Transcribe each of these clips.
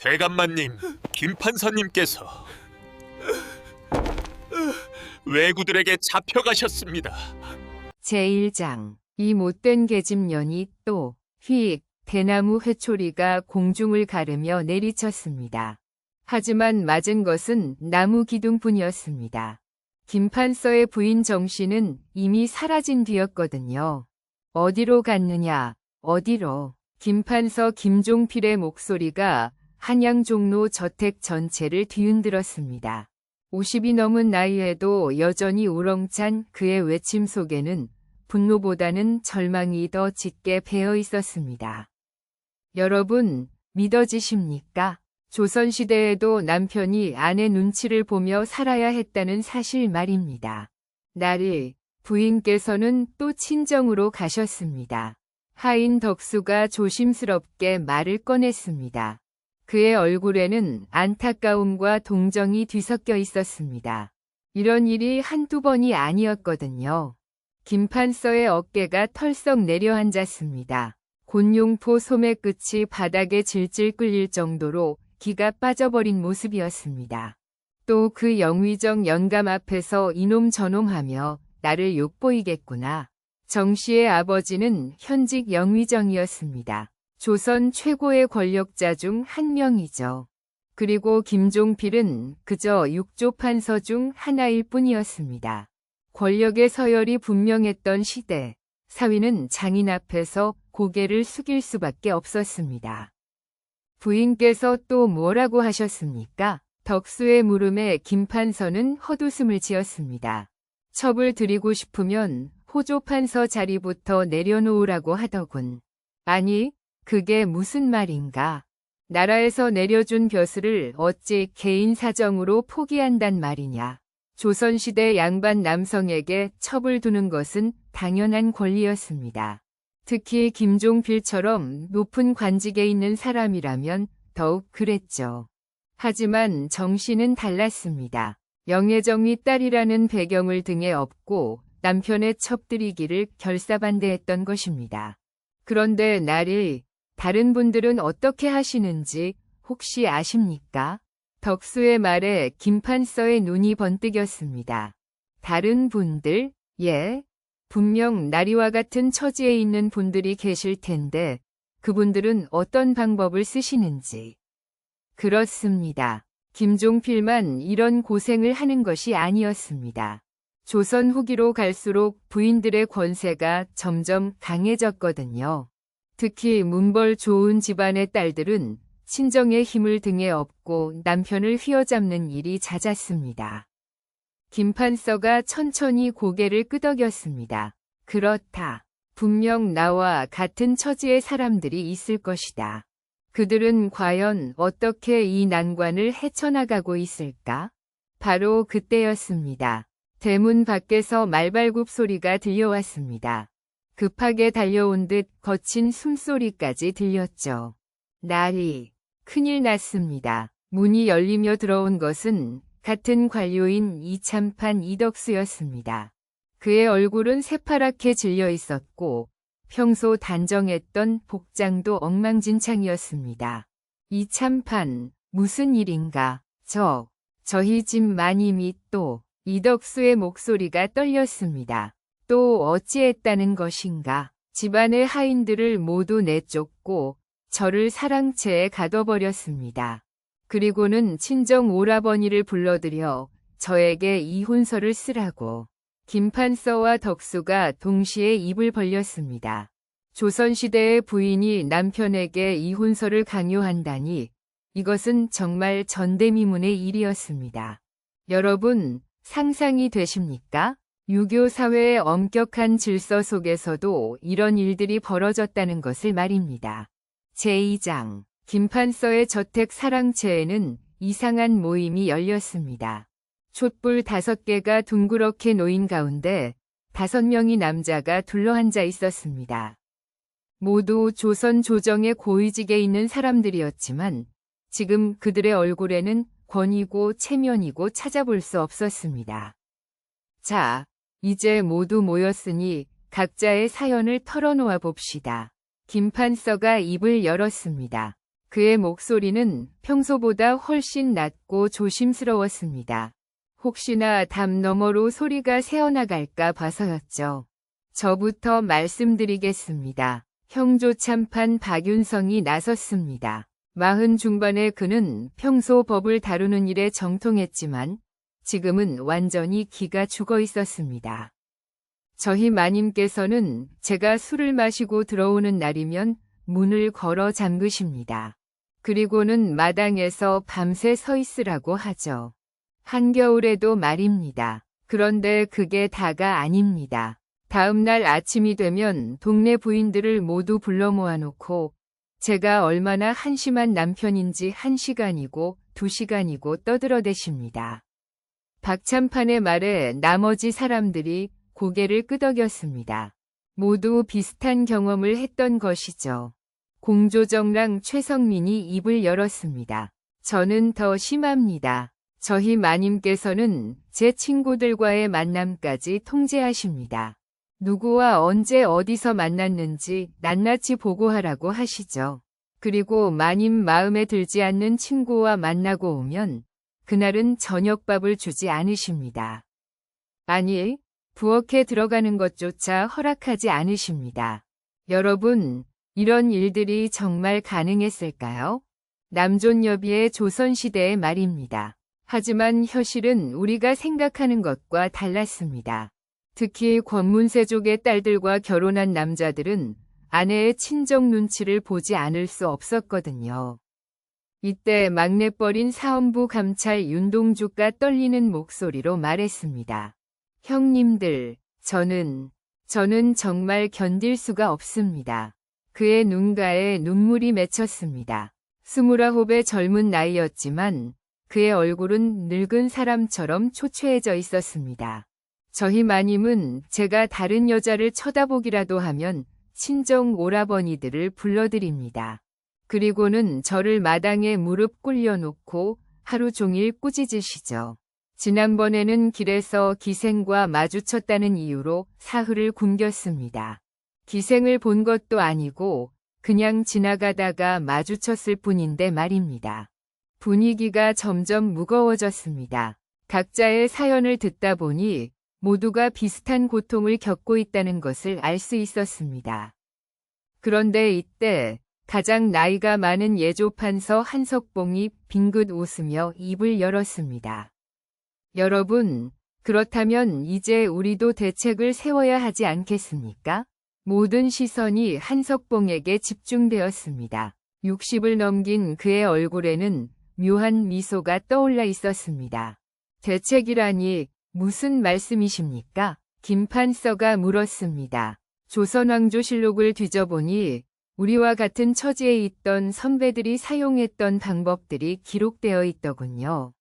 대감마님, 김판서님께서 왜구들에게 잡혀가셨습니다. 제1장 이 못된 계집년이 또 휙 대나무 회초리가 공중을 가르며 내리쳤습니다. 하지만 맞은 것은 나무 기둥뿐이었습니다. 김판서의 부인 정씨는 이미 사라진 뒤였거든요. 어디로 갔느냐, 어디로. 김판서 김종필의 목소리가 한양종로 저택 전체를 뒤흔들었습니다. 50이 넘은 나이에도 여전히 우렁찬 그의 외침 속에는 분노보다는 절망이 더 짙게 배어 있었습니다. 여러분, 믿어지십니까? 조선시대에도 남편이 아내 눈치를 보며 살아야 했다는 사실 말입니다. 날이 부인께서는 또 친정으로 가셨습니다. 하인 덕수가 조심스럽게 말을 꺼냈습니다. 그의 얼굴에는 안타까움과 동정이 뒤섞여 있었습니다. 이런 일이 한두 번이 아니었거든요. 김판서의 어깨가 털썩 내려앉았습니다. 곤룡포 소매 끝이 바닥에 질질 끌릴 정도로 기가 빠져버린 모습이었습니다. 또 그 영의정 영감 앞에서 이놈 저놈 하며 나를 욕보이겠구나. 정씨의 아버지는 현직 영의정이었습니다. 조선 최고의 권력자 중 한 명이죠. 그리고 김종필은 그저 육조판서 중 하나일 뿐이었습니다. 권력의 서열이 분명했던 시대, 사위는 장인 앞에서 고개를 숙일 수밖에 없었습니다. 부인께서 또 뭐라고 하셨습니까? 덕수의 물음에 김판서는 헛웃음을 지었습니다. 첩을 드리고 싶으면 호조판서 자리부터 내려놓으라고 하더군. 아니, 그게 무슨 말인가? 나라에서 내려준 벼슬을 어찌 개인 사정으로 포기한단 말이냐? 조선시대 양반 남성에게 첩을 두는 것은 당연한 권리였습니다. 특히 김종필처럼 높은 관직에 있는 사람이라면 더욱 그랬죠. 하지만 정씨는 달랐습니다. 영애정이 딸이라는 배경을 등에 업고 남편의 첩들이기를 결사반대했던 것입니다. 그런데 날이 다른 분들은 어떻게 하시는지 혹시 아십니까? 덕수의 말에 김판서의 눈이 번뜩였습니다. 다른 분들? 예. 분명 나리와 같은 처지에 있는 분들이 계실 텐데 그분들은 어떤 방법을 쓰시는지. 그렇습니다. 김종필만 이런 고생을 하는 것이 아니었습니다. 조선 후기로 갈수록 부인들의 권세가 점점 강해졌거든요. 특히 문벌 좋은 집안의 딸들은 친정의 힘을 등에 업고 남편을 휘어잡는 일이 잦았습니다. 김판서가 천천히 고개를 끄덕였습니다. 그렇다. 분명 나와 같은 처지의 사람들이 있을 것이다. 그들은 과연 어떻게 이 난관을 헤쳐나가고 있을까? 바로 그때였습니다. 대문 밖에서 말발굽 소리가 들려왔습니다. 급하게 달려온 듯 거친 숨소리까지 들렸죠. 날이 큰일 났습니다. 문이 열리며 들어온 것은 같은 관료인 이참판 이덕수였습니다. 그의 얼굴은 새파랗게 질려 있었고 평소 단정했던 복장도 엉망진창이었습니다. 이참판, 무슨 일인가? 저희 집 마님이 또 이덕수의 목소리가 떨렸습니다. 또 어찌했다는 것인가? 집안의 하인들을 모두 내쫓고 저를 사랑채에 가둬버렸습니다. 그리고는 친정 오라버니를 불러들여 저에게 이혼서를 쓰라고. 김판서와 덕수가 동시에 입을 벌렸습니다. 조선시대의 부인이 남편에게 이혼서를 강요한다니 이것은 정말 전대미문의 일이었습니다. 여러분, 상상이 되십니까? 유교 사회의 엄격한 질서 속에서도 이런 일들이 벌어졌다는 것을 말입니다. 제2장 김판서의 저택 사랑채에는 이상한 모임이 열렸습니다. 촛불 5개가 둥그렇게 놓인 가운데 5명의 남자가 둘러앉아 있었습니다. 모두 조선 조정의 고위직에 있는 사람들이었지만 지금 그들의 얼굴에는 권위고 체면이고 찾아볼 수 없었습니다. 자, 이제 모두 모였으니 각자의 사연을 털어놓아 봅시다. 김판서가 입을 열었습니다. 그의 목소리는 평소보다 훨씬 낮고 조심스러웠습니다. 혹시나 담 너머로 소리가 새어나갈까 봐서였죠. 저부터 말씀드리겠습니다. 형조 참판 박윤성이 나섰습니다. 40 중반의 그는 평소 법을 다루는 일에 정통했지만 지금은 완전히 기가 죽어 있었습니다. 저희 마님께서는 제가 술을 마시고 들어오는 날이면 문을 걸어 잠그십니다. 그리고는 마당에서 밤새 서 있으라고 하죠. 한겨울에도 말입니다. 그런데 그게 다가 아닙니다. 다음 날 아침이 되면 동네 부인들을 모두 불러 모아놓고 제가 얼마나 한심한 남편인지 1시간이고 2시간이고 떠들어대십니다. 박참판의 말에 나머지 사람들이 고개를 끄덕였습니다. 모두 비슷한 경험을 했던 것이죠. 공조정랑 최성민이 입을 열었습니다. 저는 더 심합니다. 저희 마님께서는 제 친구들과의 만남까지 통제하십니다. 누구와 언제 어디서 만났는지 낱낱이 보고하라고 하시죠. 그리고 마님 마음에 들지 않는 친구와 만나고 오면 그날은 저녁밥을 주지 않으십니다. 아니, 부엌에 들어가는 것조차 허락하지 않으십니다. 여러분, 이런 일들이 정말 가능했을까요? 남존여비의 조선시대의 말입니다. 하지만 현실은 우리가 생각하는 것과 달랐습니다. 특히 권문세족의 딸들과 결혼한 남자들은 아내의 친정 눈치를 보지 않을 수 없었거든요. 이때 막내뻘인 사헌부 감찰 윤동주가 떨리는 목소리로 말했습니다. 형님들, 저는 정말 견딜 수가 없습니다. 그의 눈가에 눈물이 맺혔습니다. 29의 젊은 나이였지만 그의 얼굴은 늙은 사람처럼 초췌해져 있었습니다. 저희 마님은 제가 다른 여자를 쳐다보기라도 하면 친정 오라버니들을 불러드립니다. 그리고는 저를 마당에 무릎 꿇려놓고 하루 종일 꾸짖으시죠. 지난번에는 길에서 기생과 마주쳤다는 이유로 사흘을 굶겼습니다. 기생을 본 것도 아니고 그냥 지나가다가 마주쳤을 뿐인데 말입니다. 분위기가 점점 무거워졌습니다. 각자의 사연을 듣다 보니 모두가 비슷한 고통을 겪고 있다는 것을 알 수 있었습니다. 그런데 이때 가장 나이가 많은 예조판서 한석봉이 빙긋 웃으며 입을 열었습니다. 여러분, 그렇다면 이제 우리도 대책을 세워야 하지 않겠습니까? 모든 시선이 한석봉에게 집중되었습니다. 60을 넘긴 그의 얼굴에는 묘한 미소가 떠올라 있었습니다. 대책이라니 무슨 말씀이십니까? 김판서가 물었습니다. 조선왕조실록을 뒤져보니 우리와 같은 처지에 있던 선배들이 사용했던 방법들이 기록되어 있더군요.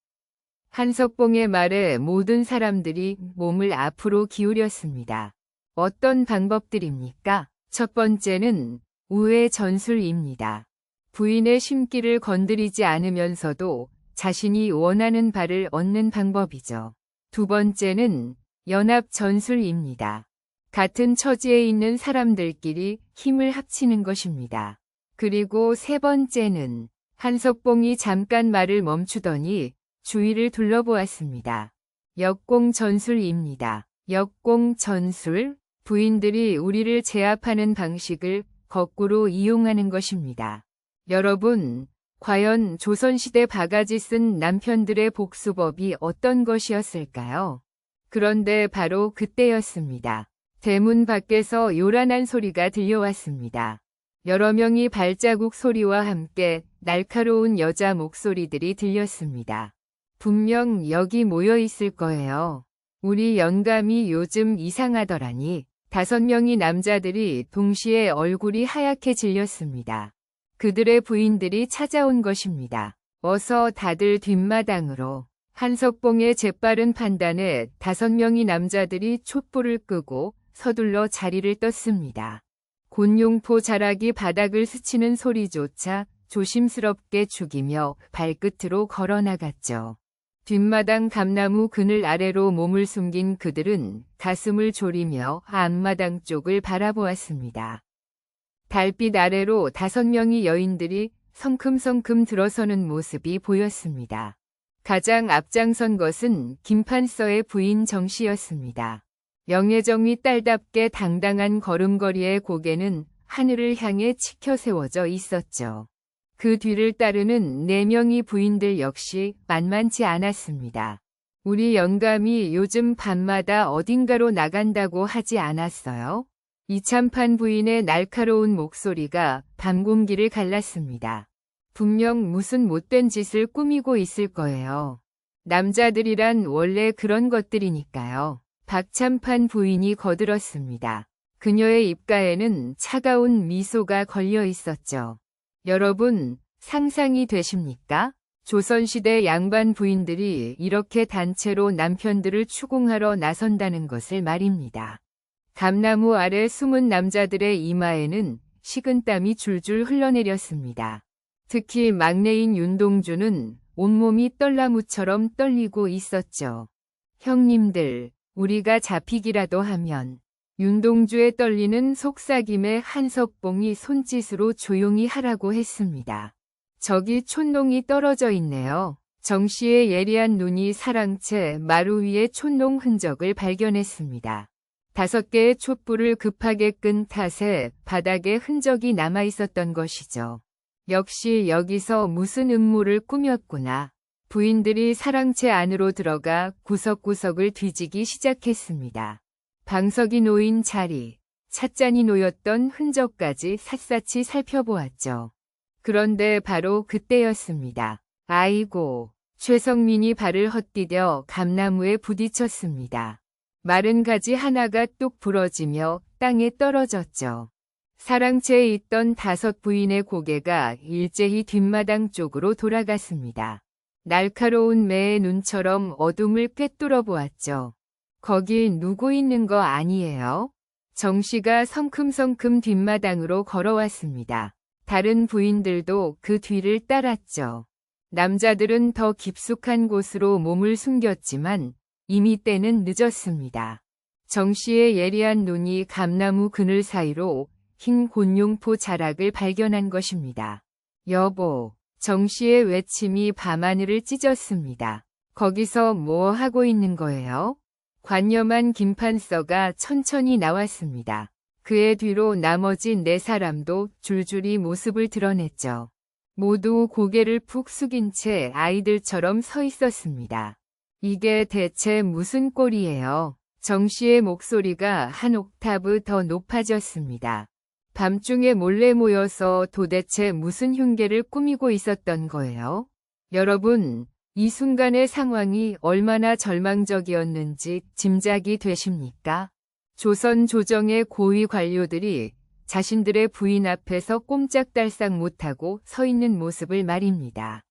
한석봉의 말에 모든 사람들이 몸을 앞으로 기울였습니다. 어떤 방법들입니까? 첫 번째는 우회 전술입니다. 부인의 심기를 건드리지 않으면서도 자신이 원하는 바를 얻는 방법이죠. 두 번째는 연합 전술입니다. 같은 처지에 있는 사람들끼리 힘을 합치는 것입니다. 그리고 세 번째는 한석봉이 잠깐 말을 멈추더니 주위를 둘러보았습니다. 역공 전술입니다. 역공 전술, 부인들이 우리를 제압하는 방식을 거꾸로 이용하는 것입니다. 여러분, 과연 조선시대 바가지 쓴 남편들의 복수법이 어떤 것이었을까요? 그런데 바로 그때였습니다. 대문 밖에서 요란한 소리가 들려왔습니다. 여러 명이 발자국 소리와 함께 날카로운 여자 목소리들이 들렸습니다. 분명 여기 모여 있을 거예요. 우리 영감이 요즘 이상하더라니. 5명의 남자들이 동시에 얼굴이 하얗게 질렸습니다. 그들의 부인들이 찾아온 것입니다. 어서 다들 뒷마당으로. 한석봉의 재빠른 판단에 5명의 남자들이 촛불을 끄고 서둘러 자리를 떴습니다. 곤룡포 자락이 바닥을 스치는 소리조차 조심스럽게 죽이며 발끝으로 걸어나갔죠. 뒷마당 감나무 그늘 아래로 몸을 숨긴 그들은 가슴을 졸이며 앞마당 쪽을 바라보았습니다. 달빛 아래로 5명의 여인들이 성큼성큼 들어서는 모습이 보였습니다. 가장 앞장선 것은 김판서의 부인 정씨였습니다. 명예정이 딸답게 당당한 걸음걸이의 고개는 하늘을 향해 치켜 세워져 있었죠. 그 뒤를 따르는 4명의 부인들 역시 만만치 않았습니다. 우리 영감이 요즘 밤마다 어딘가로 나간다고 하지 않았어요? 이참판 부인의 날카로운 목소리가 밤 공기를 갈랐습니다. 분명 무슨 못된 짓을 꾸미고 있을 거예요. 남자들이란 원래 그런 것들이니까요. 박참판 부인이 거들었습니다. 그녀의 입가에는 차가운 미소가 걸려 있었죠. 여러분, 상상이 되십니까? 조선시대 양반 부인들이 이렇게 단체로 남편들을 추궁하러 나선다는 것을 말입니다. 감나무 아래 숨은 남자들의 이마에는 식은땀이 줄줄 흘러내렸습니다. 특히 막내인 윤동주는 온몸이 떨나무처럼 떨리고 있었죠. 형님들, 우리가 잡히기라도 하면. 윤동주의 떨리는 속삭임에 한석봉이 손짓으로 조용히 하라고 했습니다. 저기 촌농이 떨어져 있네요. 정씨의 예리한 눈이 사랑채 마루 위에 촌농 흔적을 발견했습니다. 5개의 촛불을 급하게 끈 탓에 바닥에 흔적이 남아 있었던 것이죠. 역시 여기서 무슨 음모를 꾸몄구나. 부인들이 사랑채 안으로 들어가 구석구석을 뒤지기 시작했습니다. 방석이 놓인 자리, 찻잔이 놓였던 흔적까지 샅샅이 살펴보았죠. 그런데 바로 그때였습니다. 아이고, 최성민이 발을 헛디뎌 감나무에 부딪혔습니다. 마른 가지 하나가 뚝 부러지며 땅에 떨어졌죠. 사랑채에 있던 5 부인의 고개가 일제히 뒷마당 쪽으로 돌아갔습니다. 날카로운 매의 눈처럼 어둠을 꿰뚫어 보았죠. 거기 누구 있는 거 아니에요? 정씨가 성큼성큼 뒷마당으로 걸어왔습니다. 다른 부인들도 그 뒤를 따랐죠. 남자들은 더 깊숙한 곳으로 몸을 숨겼지만 이미 때는 늦었습니다. 정씨의 예리한 눈이 감나무 그늘 사이로 흰 곤룡포 자락을 발견한 것입니다. 여보, 정씨의 외침이 밤하늘을 찢었습니다. 거기서 뭐 하고 있는 거예요? 관념한 김판서가 천천히 나왔습니다. 그의 뒤로 나머지 4사람도 줄줄이 모습을 드러냈죠. 모두 고개를 푹 숙인 채 아이들처럼 서 있었습니다. 이게 대체 무슨 꼴이에요? 정씨의 목소리가 한 옥타브 더 높아졌습니다. 밤중에 몰래 모여서 도대체 무슨 흉계를 꾸미고 있었던 거예요? 여러분, 이 순간의 상황이 얼마나 절망적이었는지 짐작이 되십니까? 조선 조정의 고위 관료들이 자신들의 부인 앞에서 꼼짝달싹 못하고 서 있는 모습을 말입니다.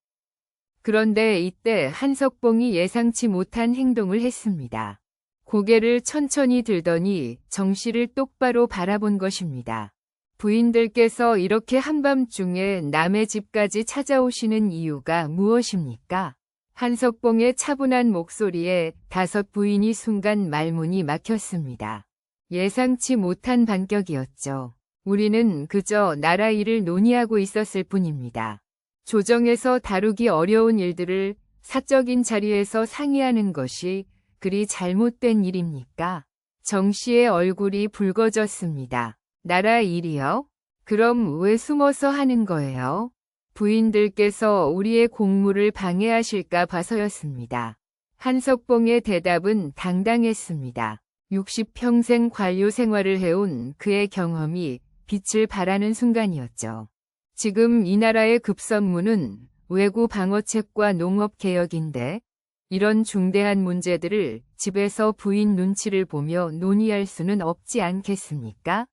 그런데 이때 한석봉이 예상치 못한 행동을 했습니다. 고개를 천천히 들더니 정씨를 똑바로 바라본 것입니다. 부인들께서 이렇게 한밤중에 남의 집까지 찾아오시는 이유가 무엇입니까? 한석봉의 차분한 목소리에 5 부인이 순간 말문이 막혔습니다. 예상치 못한 반격이었죠. 우리는 그저 나라 일을 논의하고 있었을 뿐입니다. 조정에서 다루기 어려운 일들을 사적인 자리에서 상의하는 것이 그리 잘못된 일입니까? 정씨의 얼굴이 붉어졌습니다. 나라 일이요? 그럼 왜 숨어서 하는 거예요? 부인들께서 우리의 공무를 방해하실까 봐서였습니다. 한석봉의 대답은 당당했습니다. 60평생 관료 생활을 해온 그의 경험이 빛을 발하는 순간이었죠. 지금 이 나라의 급선무는 외구 방어책과 농업개혁인데 이런 중대한 문제들을 집에서 부인 눈치를 보며 논의할 수는 없지 않겠습니까?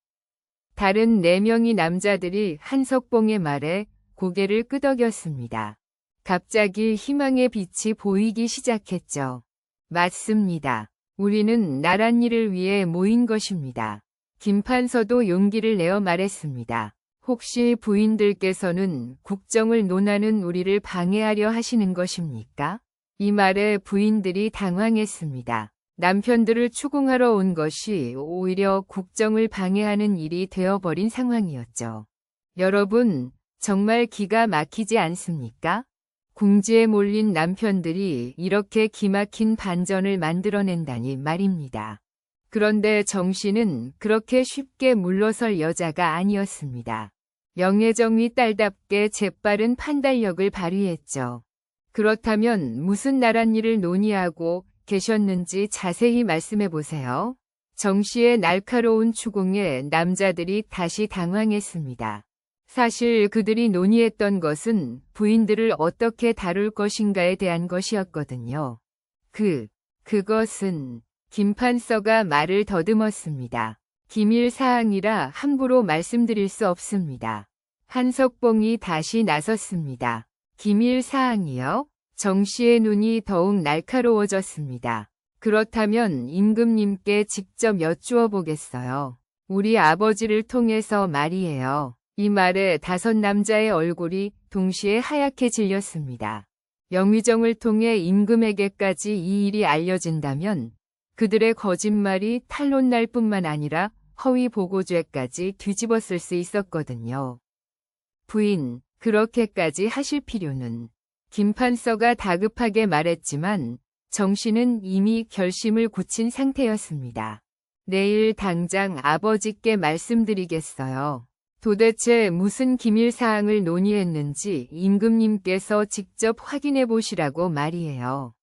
다른 4명의 남자들이 한석봉의 말에 고개를 끄덕였습니다. 갑자기 희망의 빛이 보이기 시작했죠. 맞습니다. 우리는 나란 일을 위해 모인 것입니다. 김판서도 용기를 내어 말했습니다. 혹시 부인들께서는 국정을 논하는 우리를 방해하려 하시는 것입니까? 이 말에 부인들이 당황했습니다. 남편들을 추궁하러 온 것이 오히려 국정을 방해하는 일이 되어버린 상황이었죠. 여러분, 정말 기가 막히지 않습니까? 궁지에 몰린 남편들이 이렇게 기막힌 반전을 만들어낸다니 말입니다. 그런데 정 씨는 그렇게 쉽게 물러설 여자가 아니었습니다. 영애정이 딸답게 재빠른 판단력을 발휘했죠. 그렇다면 무슨 나란 일을 논의하고 계셨는지 자세히 말씀해 보세요. 정 씨의 날카로운 추궁에 남자들이 다시 당황했습니다. 사실 그들이 논의했던 부인들을 어떻게 다룰 것인가에 대한 것이었거든요. 그것은 김판서가 말을 더듬었습니다. 기밀 사항이라 함부로 말씀드릴 수 없습니다. 한석봉이 다시 나섰습니다. 기밀 사항이요? 정 씨의 눈이 더욱 날카로워졌습니다. 그렇다면 임금님께 직접 여쭈어 보겠어요. 우리 아버지를 통해서 말이에요. 이 말에 5 남자의 얼굴이 동시에 하얗게 질렸습니다. 영의정을 통해 임금에게까지 이 일이 알려진다면 그들의 거짓말이 탄론날 뿐만 아니라 허위 보고죄까지 뒤집었을 수 있었거든요. 부인, 그렇게까지 하실 필요는. 김판서가 다급하게 말했지만 정 씨는 이미 결심을 굳힌 상태였습니다. 내일 당장 아버지께 말씀드리겠어요. 도대체 무슨 기밀 사항을 논의했는지 임금님께서 직접 확인해 보시라고 말이에요.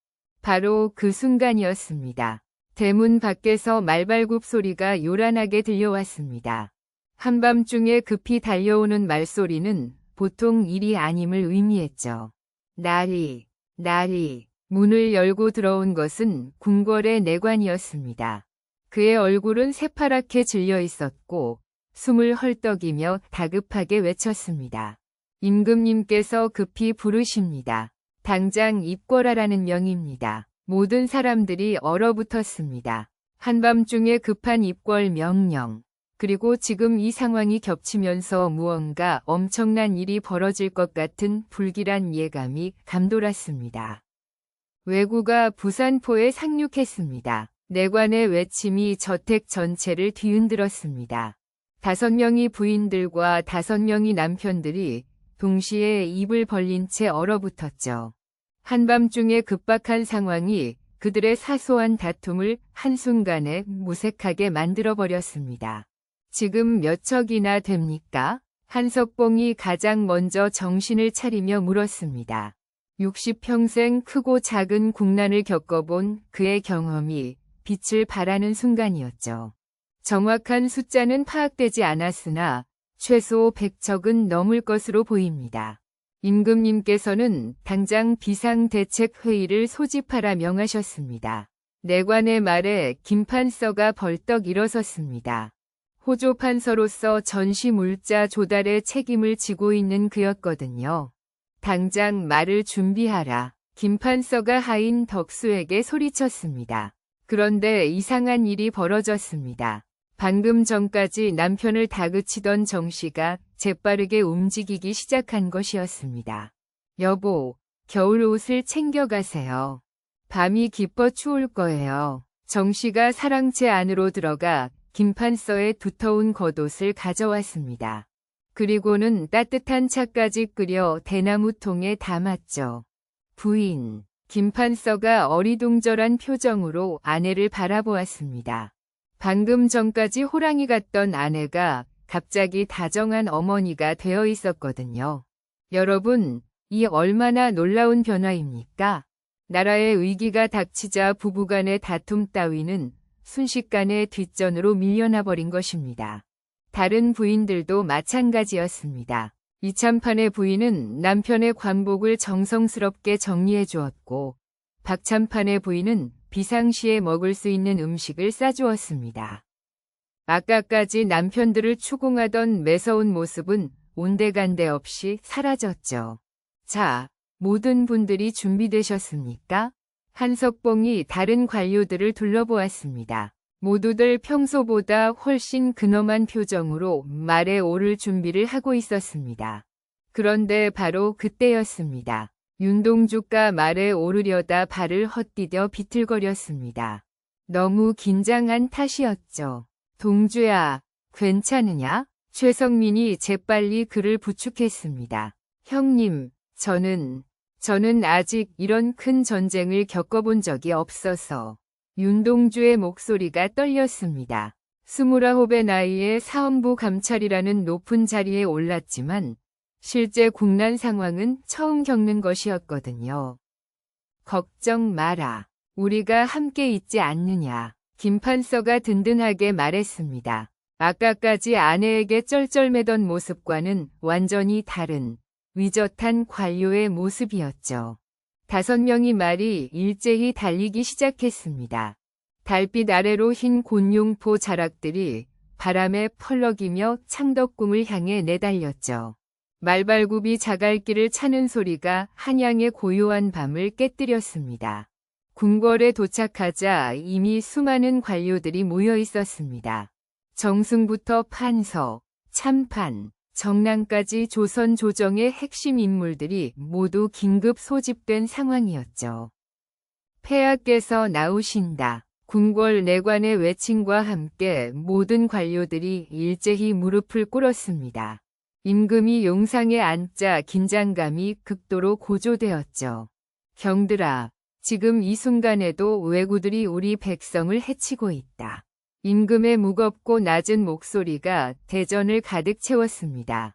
바로 그 순간이었습니다. 대문 밖에서 말발굽 소리가 요란하게 들려왔습니다. 한밤중에 급히 달려오는 말소리는 보통 일이 아님을 의미했죠. 나리, 문을 열고 들어온 것은 궁궐의 내관이었습니다. 그의 얼굴은 새파랗게 질려 있었고 숨을 헐떡이며 다급하게 외쳤습니다. 임금님께서 급히 부르십니다. 당장 입궐하라는 명입니다. 모든 사람들이 얼어붙었습니다. 한밤중에 급한 입궐 명령. 그리고 지금 이 상황이 겹치면서 무언가 엄청난 일이 벌어질 것 같은 불길한 예감이 감돌았습니다. 왜구가 부산포에 상륙했습니다. 내관의 외침이 저택 전체를 뒤흔들었습니다. 5명의 부인들과 5명의 남편들이 동시에 입을 벌린 채 얼어붙었죠. 한밤중에 급박한 상황이 그들의 사소한 다툼을 한순간에 무색하게 만들어버렸습니다. 지금 몇 척이나 됩니까? 한석봉이 가장 먼저 정신을 차리며 물었습니다. 60평생 크고 작은 국난을 겪어본 그의 경험이 빛을 발하는 순간이었죠. 정확한 숫자는 파악되지 않았으나 최소 100척은 넘을 것으로 보입니다. 임금님께서는 당장 비상대책회의를 소집하라 명하셨습니다. 내관의 말에 김판서가 벌떡 일어섰습니다. 호조판서로서 전시물자 조달의 책임을 지고 있는 그였거든요. 당장 말을 준비하라. 김판서가 하인 덕수에게 소리쳤습니다. 그런데 이상한 일이 벌어졌습니다. 방금 전까지 남편을 다그치던 정 씨가 재빠르게 움직이기 시작한 것이었습니다. 여보, 겨울 옷을 챙겨가세요. 밤이 깊어 추울 거예요. 정 씨가 사랑채 안으로 들어가 김판서의 두터운 겉옷을 가져왔습니다. 그리고는 따뜻한 차까지 끓여 대나무통에 담았죠. 부인, 김판서가 어리둥절한 표정으로 아내를 바라보았습니다. 방금 전까지 호랑이 같던 아내가 갑자기 다정한 어머니가 되어 있었거든요. 여러분, 이 얼마나 놀라운 변화입니까? 나라의 위기가 닥치자 부부간의 다툼 따위는 순식간에 뒷전으로 밀려나 버린 것입니다. 다른 부인들도 마찬가지였습니다. 이참판의 부인은 남편의 관복을 정성스럽게 정리해 주었고 박참판의 부인은 비상시에 먹을 수 있는 음식을 싸주었습니다. 아까까지 남편들을 추궁하던 매서운 모습은 온데간데 없이 사라졌죠. 자, 모든 분들이 준비되셨습니까? 한석봉이 다른 관료들을 둘러보았습니다. 모두들 평소보다 훨씬 근엄한 표정으로 말에 오를 준비를 하고 있었습니다. 그런데 바로 그때였습니다. 윤동주가 말에 오르려다 발을 헛디뎌 비틀거렸습니다. 너무 긴장한 탓이었죠. 동주야, 괜찮으냐? 최성민이 재빨리 그를 부축했습니다. 형님, 저는 아직 이런 큰 전쟁을 겪어본 적이 없어서. 윤동주의 목소리가 떨렸습니다. 29의 나이에 사헌부 감찰이라는 높은 자리에 올랐지만 실제 국난 상황은 처음 겪는 것이었거든요. 걱정 마라. 우리가 함께 있지 않느냐. 김판서가 든든하게 말했습니다. 아까까지 아내에게 쩔쩔매던 모습과는 완전히 다른 위젓한 관료의 모습이었죠. 5명의 말이 일제히 달리기 시작했습니다. 달빛 아래로 흰 곤룡포 자락들이 바람에 펄럭이며 창덕궁을 향해 내달렸죠. 말발굽이 자갈길을 차는 소리가 한양의 고요한 밤을 깨뜨렸습니다. 궁궐에 도착하자 이미 수많은 관료들이 모여 있었습니다. 정승부터 판서, 참판, 정랑까지 조선 조정의 핵심 인물들이 모두 긴급 소집된 상황이었죠. 폐하께서 나오신다. 궁궐 내관의 외침과 함께 모든 관료들이 일제히 무릎을 꿇었습니다. 임금이 용상에 앉자 긴장감이 극도로 고조되었죠. 경들아, 지금 이 순간에도 왜구들이 우리 백성을 해치고 있다. 임금의 무겁고 낮은 목소리가 대전을 가득 채웠습니다.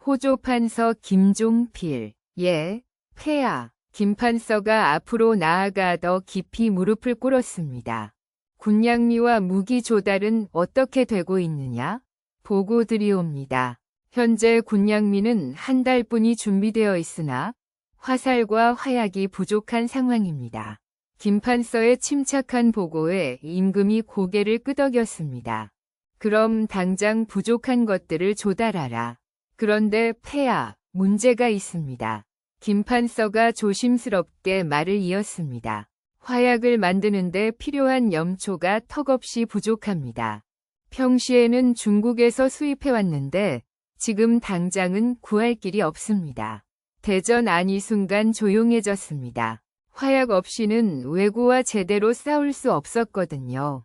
호조판서 김종필, 예, 폐하. 김판서가 앞으로 나아가 더 깊이 무릎을 꿇었습니다. 군량미와 무기 조달은 어떻게 되고 있느냐? 보고 드리옵니다. 현재 군량미는 한 달뿐이 준비되어 있으나 화살과 화약이 부족한 상황입니다. 김판서의 침착한 보고에 임금이 고개를 끄덕였습니다. 그럼 당장 부족한 것들을 조달하라. 그런데 폐하, 문제가 있습니다. 김판서가 조심스럽게 말을 이었습니다. 화약을 만드는데 필요한 염초가 턱없이 부족합니다. 평시에는 중국에서 수입해왔는데 지금 당장은 구할 길이 없습니다. 대전 안이 순간 조용해졌습니다. 화약 없이는 왜구와 제대로 싸울 수 없었거든요.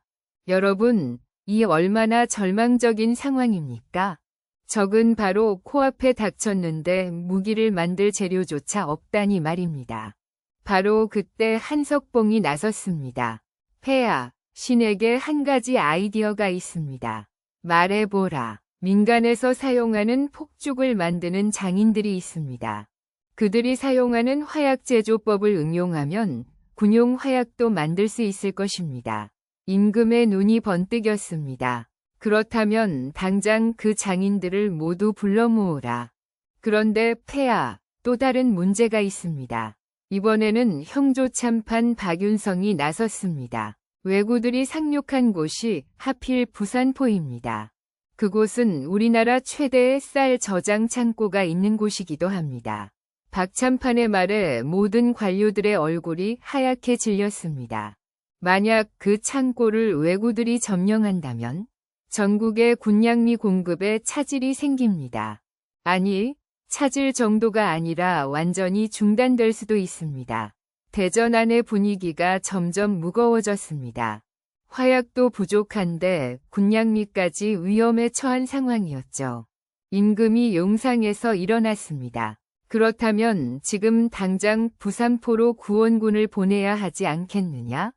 여러분, 이 얼마나 절망적인 상황입니까? 적은 바로 코앞에 닥쳤는데 무기를 만들 재료조차 없다니 말입니다. 바로 그때 한석봉이 나섰습니다. 폐하, 신에게 한 가지 아이디어가 있습니다. 말해보라. 민간에서 사용하는 폭죽을 만드는 장인들이 있습니다. 그들이 사용하는 화약 제조법을 응용하면 군용 화약도 만들 수 있을 것입니다. 임금의 눈이 번뜩였습니다. 그렇다면 당장 그 장인들을 모두 불러 모으라. 그런데 폐하, 또 다른 문제가 있습니다. 이번에는 형조 참판 박윤성이 나섰습니다. 왜구들이 상륙한 곳이 하필 부산포입니다. 그곳은 우리나라 최대의 쌀 저장 창고가 있는 곳이기도 합니다. 박참판의 말에 모든 관료들의 얼굴이 하얗게 질렸습니다. 만약 그 창고를 왜구들이 점령한다면 전국의 군량미 공급에 차질이 생깁니다. 아니, 차질 정도가 아니라 완전히 중단될 수도 있습니다. 대전 안의 분위기가 점점 무거워졌습니다. 화약도 부족한데 군량미까지 위험에 처한 상황이었죠. 임금이 용상에서 일어났습니다. 그렇다면 지금 당장 부산포로 구원군을 보내야 하지 않겠느냐?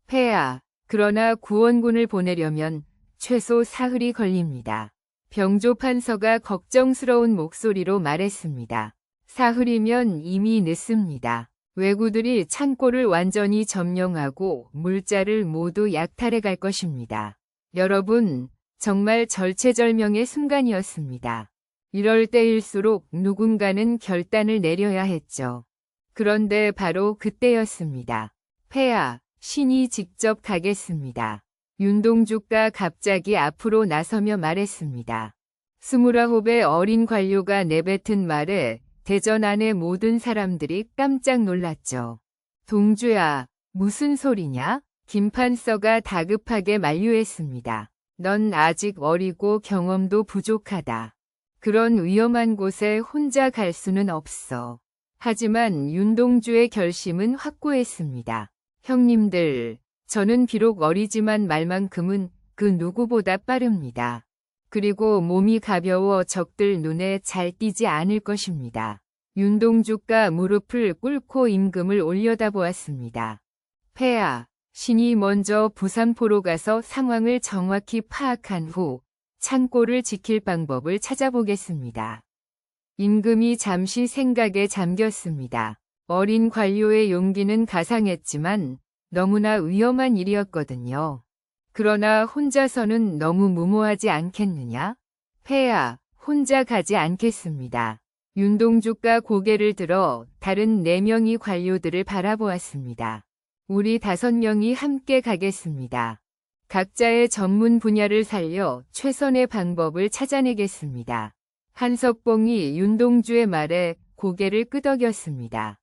폐하, 그러나 구원군을 보내려면 최소 사흘이 걸립니다. 병조 판서가 걱정스러운 목소리로 말했습니다. 사흘이면 이미 늦습니다. 왜구들이 창고를 완전히 점령하고 물자를 모두 약탈해 갈 것입니다. 여러분, 정말 절체절명의 순간이었습니다. 이럴 때일수록 누군가는 결단을 내려야 했죠. 그런데 바로 그때였습니다. 폐하, 신이 직접 가겠습니다. 윤동주가 갑자기 앞으로 나서며 말했습니다. 29의 어린 관료가 내뱉은 말에 대전 안의 모든 사람들이 깜짝 놀랐죠. 동주야, 무슨 소리냐? 김판서가 다급하게 만류했습니다. 넌 아직 어리고 경험도 부족하다. 그런 위험한 곳에 혼자 갈 수는 없어. 하지만 윤동주의 결심은 확고했습니다. 형님들, 저는 비록 어리지만 말만큼은 그 누구보다 빠릅니다. 그리고 몸이 가벼워 적들 눈에 잘 띄지 않을 것입니다. 윤동주가 무릎을 꿇고 임금을 올려다보았습니다. 폐하, 신이 먼저 부산포로 가서 상황을 정확히 파악한 후 창고를 지킬 방법을 찾아보겠습니다. 임금이 잠시 생각에 잠겼습니다. 어린 관료의 용기는 가상했지만 너무나 위험한 일이었거든요. 그러나 혼자서는 너무 무모하지 않겠느냐? 폐하, 혼자 가지 않겠습니다. 윤동주가 고개를 들어 다른 4명의 관료들을 바라보았습니다. 우리 5명이 함께 가겠습니다. 각자의 전문 분야를 살려 최선의 방법을 찾아내겠습니다. 한석봉이 윤동주의 말에 고개를 끄덕였습니다.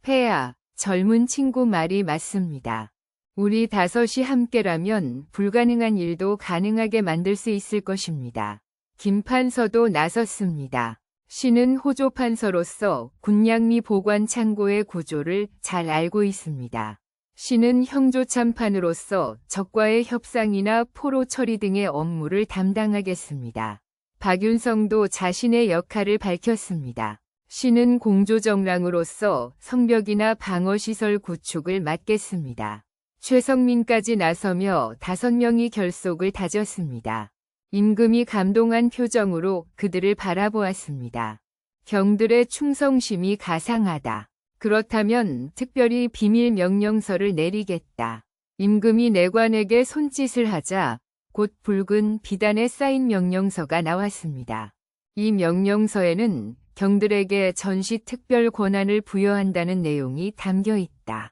폐하, 젊은 친구 말이 맞습니다. 우리 5이 함께라면 불가능한 일도 가능하게 만들 수 있을 것입니다. 김판서도 나섰습니다. 신은 호조판서로서 군량미 보관 창고의 구조를 잘 알고 있습니다. 신은 형조참판으로서 적과의 협상이나 포로 처리 등의 업무를 담당하겠습니다. 박윤성도 자신의 역할을 밝혔습니다. 신은 공조정랑으로서 성벽이나 방어시설 구축을 맡겠습니다. 최성민까지 나서며 5명이 결속을 다졌습니다. 임금이 감동한 표정으로 그들을 바라보았습니다. 경들의 충성심이 가상하다. 그렇다면 특별히 비밀 명령서를 내리겠다. 임금이 내관에게 손짓을 하자 곧 붉은 비단에 쌓인 명령서가 나왔습니다. 이 명령서에는 경들에게 전시 특별 권한을 부여한다는 내용이 담겨 있다.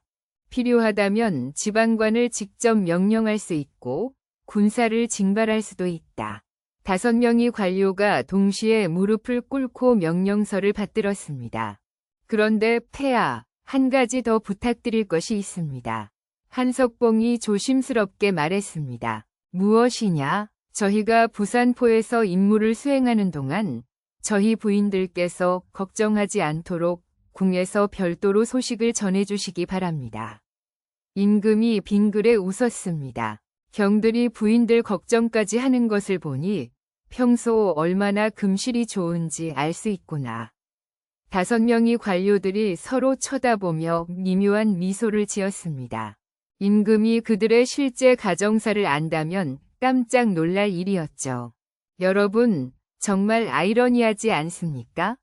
필요하다면 지방관을 직접 명령할 수 있고 군사를 징발할 수도 있다. 5명의 관료가 동시에 무릎을 꿇고 명령서를 받들었습니다. 그런데 폐하, 한 가지 더 부탁드릴 것이 있습니다. 한석봉이 조심스럽게 말했습니다. 무엇이냐? 저희가 부산포에서 임무를 수행하는 동안 저희 부인들께서 걱정하지 않도록 궁에서 별도로 소식을 전해주시기 바랍니다. 임금이 빙그레 웃었습니다. 경들이 부인들 걱정까지 하는 것을 보니 평소 얼마나 금실이 좋은지 알 수 있구나. 5명의 관료들이 서로 쳐다보며 미묘한 미소를 지었습니다. 임금이 그들의 실제 가정사를 안다면 깜짝 놀랄 일이었죠. 여러분, 정말 아이러니하지 않습니까?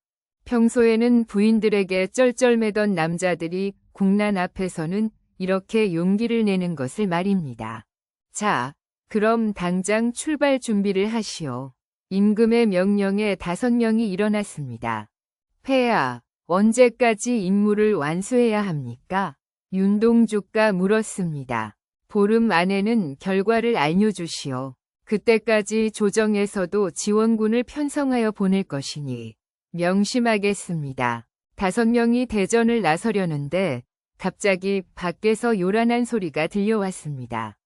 평소에는 부인들에게 쩔쩔매던 남자들이 국난 앞에서는 이렇게 용기를 내는 것을 말입니다. 자, 그럼 당장 출발 준비를 하시오. 임금의 명령에 5명이 일어났습니다. 폐하, 언제까지 임무를 완수해야 합니까? 윤동주가 물었습니다. 보름 안에는 결과를 알려주시오. 그때까지 조정에서도 지원군을 편성하여 보낼 것이니 명심하겠습니다. 5명이 대전을 나서려는데 갑자기 밖에서 요란한 소리가 들려왔습니다.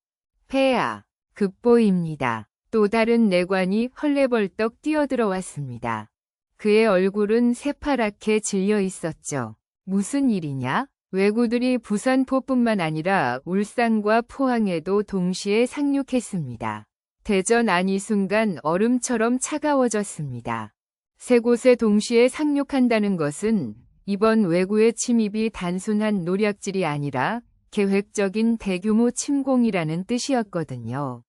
폐하, 급보입니다. 또 다른 내관이 헐레벌떡 뛰어들어왔습니다. 그의 얼굴은 새파랗게 질려 있었죠. 무슨 일이냐? 왜구들이 부산포뿐만 아니라 울산과 포항에도 동시에 상륙했습니다. 대전 안이 순간 얼음처럼 차가워졌습니다. 3곳에 동시에 상륙한다는 것은 이번 왜구의 침입이 단순한 노략질이 아니라 계획적인 대규모 침공이라는 뜻이었거든요.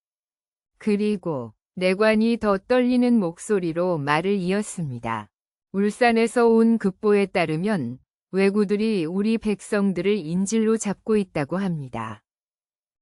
그리고 내관이 더 떨리는 목소리로 말을 이었습니다. 울산에서 온 급보에 따르면 왜구들이 우리 백성들을 인질로 잡고 있다고 합니다.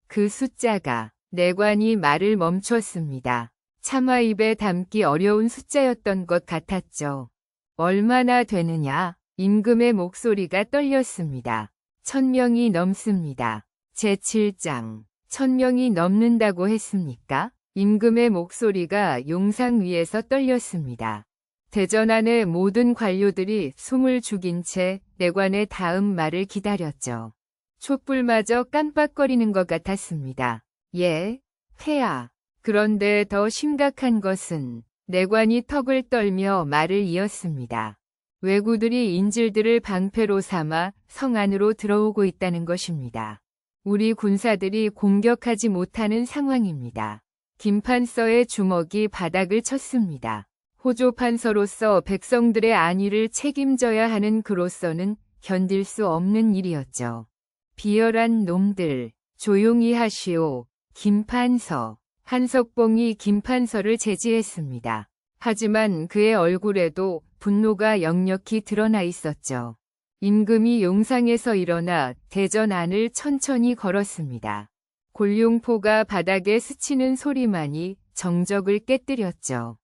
그 숫자가 내관이 말을 멈췄습니다. 차마 입에 담기 어려운 숫자였던 것 같았죠. 얼마나 되느냐? 임금의 목소리가 떨렸습니다. 1000명이 넘습니다. 제7장. 1000명이 넘는다고 했습니까? 임금의 목소리가 용상 위에서 떨렸습니다. 대전 안의 모든 관료들이 숨을 죽인 채 내관의 다음 말을 기다렸죠. 촛불마저 깜빡거리는 것 같았습니다. 예, 폐하. 그런데 더 심각한 것은 내관이 턱을 떨며 말을 이었습니다. 왜구들이 인질들을 방패로 삼아 성 안으로 들어오고 있다는 것입니다. 우리 군사들이 공격하지 못하는 상황입니다. 김판서의 주먹이 바닥을 쳤습니다. 호조 판서로서 백성들의 안위를 책임져야 하는 그로서는 견딜 수 없는 일이었죠. 비열한 놈들, 조용히 하시오. 김판서. 한석봉이 김판서를 제지했습니다. 하지만 그의 얼굴에도 분노가 역력히 드러나 있었죠. 임금이 용상에서 일어나 대전 안을 천천히 걸었습니다. 골룡포가 바닥에 스치는 소리만이 정적을 깨뜨렸죠.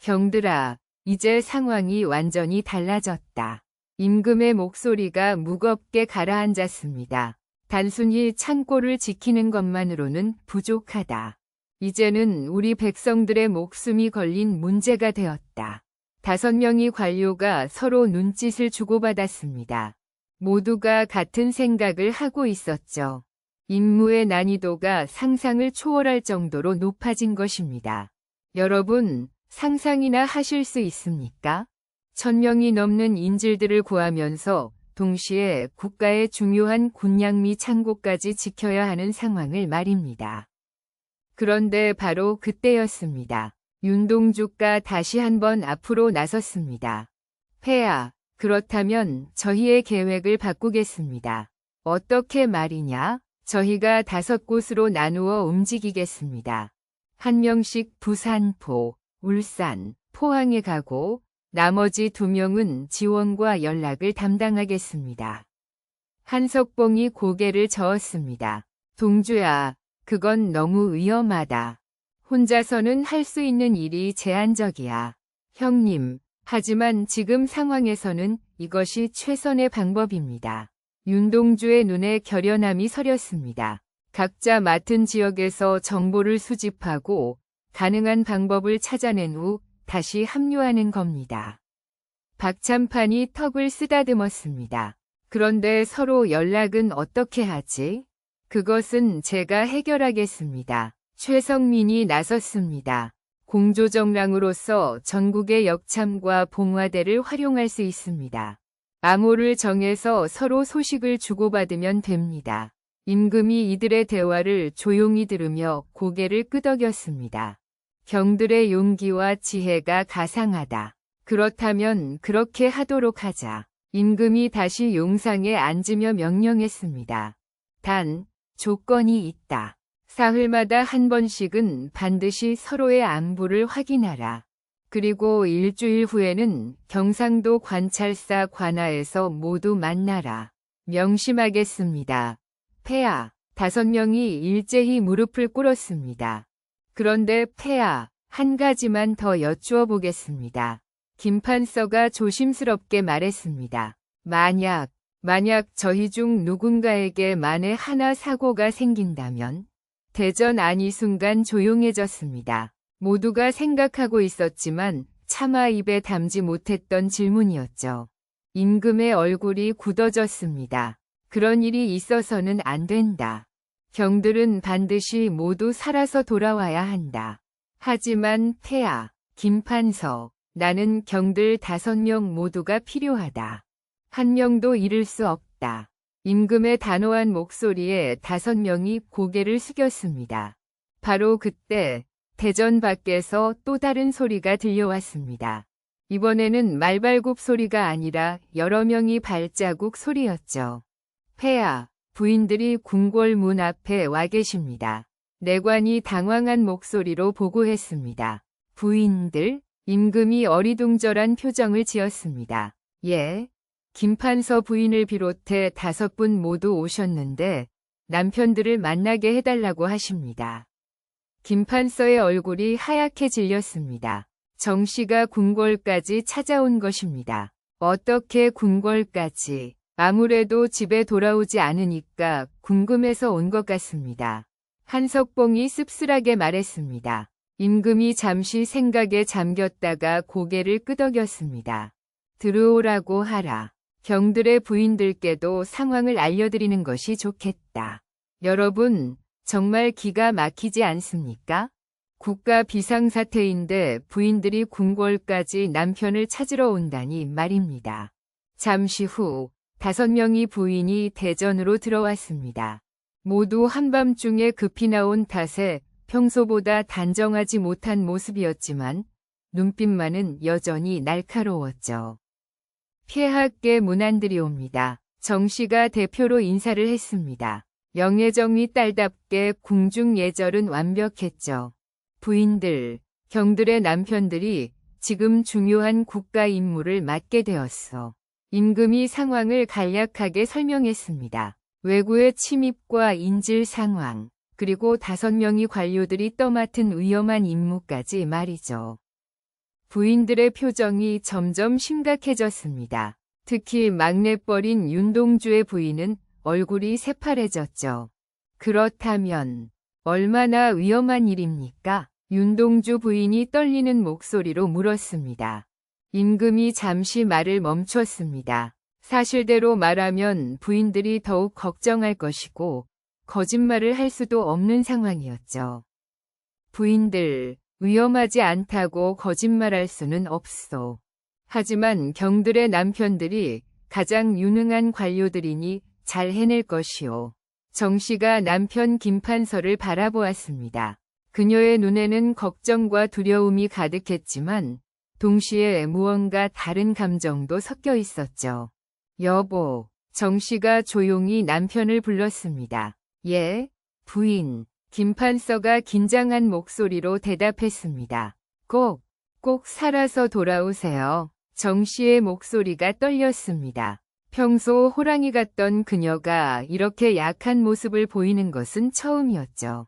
경들아, 이제 상황이 완전히 달라졌다. 임금의 목소리가 무겁게 가라앉았습니다. 단순히 창고를 지키는 것만으로는 부족하다. 이제는 우리 백성들의 목숨이 걸린 문제가 되었다. 5명의 관료가 서로 눈짓을 주고받았습니다. 모두가 같은 생각을 하고 있었죠. 임무의 난이도가 상상을 초월할 정도로 높아진 것입니다. 여러분, 상상이나 하실 수 있습니까? 1000명이 넘는 인질들을 구하면서 동시에 국가의 중요한 군량미 창고까지 지켜야 하는 상황을 말입니다. 그런데 바로 그때였습니다. 윤동주가 다시 한번 앞으로 나섰습니다. 폐하, 그렇다면 저희의 계획을 바꾸겠습니다. 어떻게 말이냐? 저희가 5곳으로 나누어 움직이겠습니다. 한 명씩 부산포, 울산, 포항에 가고 나머지 2명은 지원과 연락을 담당하겠습니다. 한석봉이 고개를 저었습니다. 동주야, 그건 너무 위험하다. 혼자서는 할 수 있는 일이 제한적이야. 형님, 하지만 지금 상황에서는 이것이 최선의 방법입니다. 윤동주의 눈에 결연함이 서렸습니다. 각자 맡은 지역에서 정보를 수집하고 가능한 방법을 찾아낸 후 다시 합류하는 겁니다. 박참판이 턱을 쓰다듬었습니다. 그런데 서로 연락은 어떻게 하지? 그것은 제가 해결하겠습니다. 최성민이 나섰습니다. 공조정랑으로서 전국의 역참과 봉화대를 활용할 수 있습니다. 암호를 정해서 서로 소식을 주고받으면 됩니다. 임금이 이들의 대화를 조용히 들으며 고개를 끄덕였습니다. 경들의 용기와 지혜가 가상하다. 그렇다면 그렇게 하도록 하자. 임금이 다시 용상에 앉으며 명령했습니다. 단, 조건이 있다. 사흘마다 한 번씩은 반드시 서로의 안부를 확인하라. 그리고 일주일 후에는 경상도 관찰사 관하에서 모두 만나라. 명심하겠습니다. 폐하, 5명이 일제히 무릎을 꿇었습니다. 그런데 폐하, 한 가지만 더 여쭈어 보겠습니다. 김판서가 조심스럽게 말했습니다. 만약 저희 중 누군가에게 만에 하나 사고가 생긴다면? 대전 안이 순간 조용해졌습니다. 모두가 생각하고 있었지만 차마 입에 담지 못했던 질문이었죠. 임금의 얼굴이 굳어졌습니다. 그런 일이 있어서는 안 된다. 경들은 반드시 모두 살아서 돌아와야 한다. 하지만 폐하, 김판서, 나는 경들 5명 모두가 필요하다. 한 명도 잃을 수 없다. 임금의 단호한 목소리에 5명이 고개를 숙였습니다. 바로 그때 대전 밖에서 또 다른 소리가 들려왔습니다. 이번에는 말발굽 소리가 아니라 여러 명이 발자국 소리였죠. 폐하, 부인들이 궁궐문 앞에 와 계십니다. 내관이 당황한 목소리로 보고했습니다. 부인들? 임금이 어리둥절한 표정을 지었습니다. 예. 김판서 부인을 비롯해 5분 모두 오셨는데 남편들을 만나게 해달라고 하십니다. 김판서의 얼굴이 하얗게 질렸습니다. 정씨가 궁궐까지 찾아온 것입니다. 어떻게 궁궐까지? 아무래도 집에 돌아오지 않으니까 궁금해서 온 것 같습니다. 한석봉이 씁쓸하게 말했습니다. 임금이 잠시 생각에 잠겼다가 고개를 끄덕였습니다. 들어오라고 하라. 경들의 부인들께도 상황을 알려드리는 것이 좋겠다. 여러분, 정말 기가 막히지 않습니까? 국가 비상사태인데 부인들이 궁궐까지 남편을 찾으러 온다니 말입니다. 잠시 후 5명의 부인이 대전으로 들어왔습니다. 모두 한밤중에 급히 나온 탓에 평소보다 단정하지 못한 모습이었지만 눈빛만은 여전히 날카로웠죠. 폐하께 문안들이 옵니다. 정 씨가 대표로 인사를 했습니다. 영예정이 딸답게 궁중 예절은 완벽했죠. 부인들, 경들의 남편들이 지금 중요한 국가 임무를 맡게 되었어. 임금이 상황을 간략하게 설명했습니다. 외구의 침입과 인질 상황, 그리고 5명의 관료들이 떠맡은 위험한 임무까지 말이죠. 부인들의 표정이 점점 심각해졌습니다. 특히 막내뻘인 윤동주의 부인은 얼굴이 새파래졌죠. 그렇다면 얼마나 위험한 일입니까? 윤동주 부인이 떨리는 목소리로 물었습니다. 임금이 잠시 말을 멈췄습니다. 사실대로 말하면 부인들이 더욱 걱정할 것이고 거짓말을 할 수도 없는 상황이었죠. 부인들, 위험하지 않다고 거짓말할 수는 없소. 하지만 경들의 남편들이 가장 유능한 관료들이니 잘 해낼 것이오. 정 씨가 남편 김판서를 바라보았습니다. 그녀의 눈에는 걱정과 두려움이 가득했지만 동시에 무언가 다른 감정도 섞여 있었죠. 여보, 정 씨가 조용히 남편을 불렀습니다. 예, 부인. 김판서가 긴장한 목소리로 대답했습니다. 꼭 살아서 돌아오세요. 정 씨의 목소리가 떨렸습니다. 평소 호랑이 같던 그녀가 이렇게 약한 모습을 보이는 것은 처음이었죠.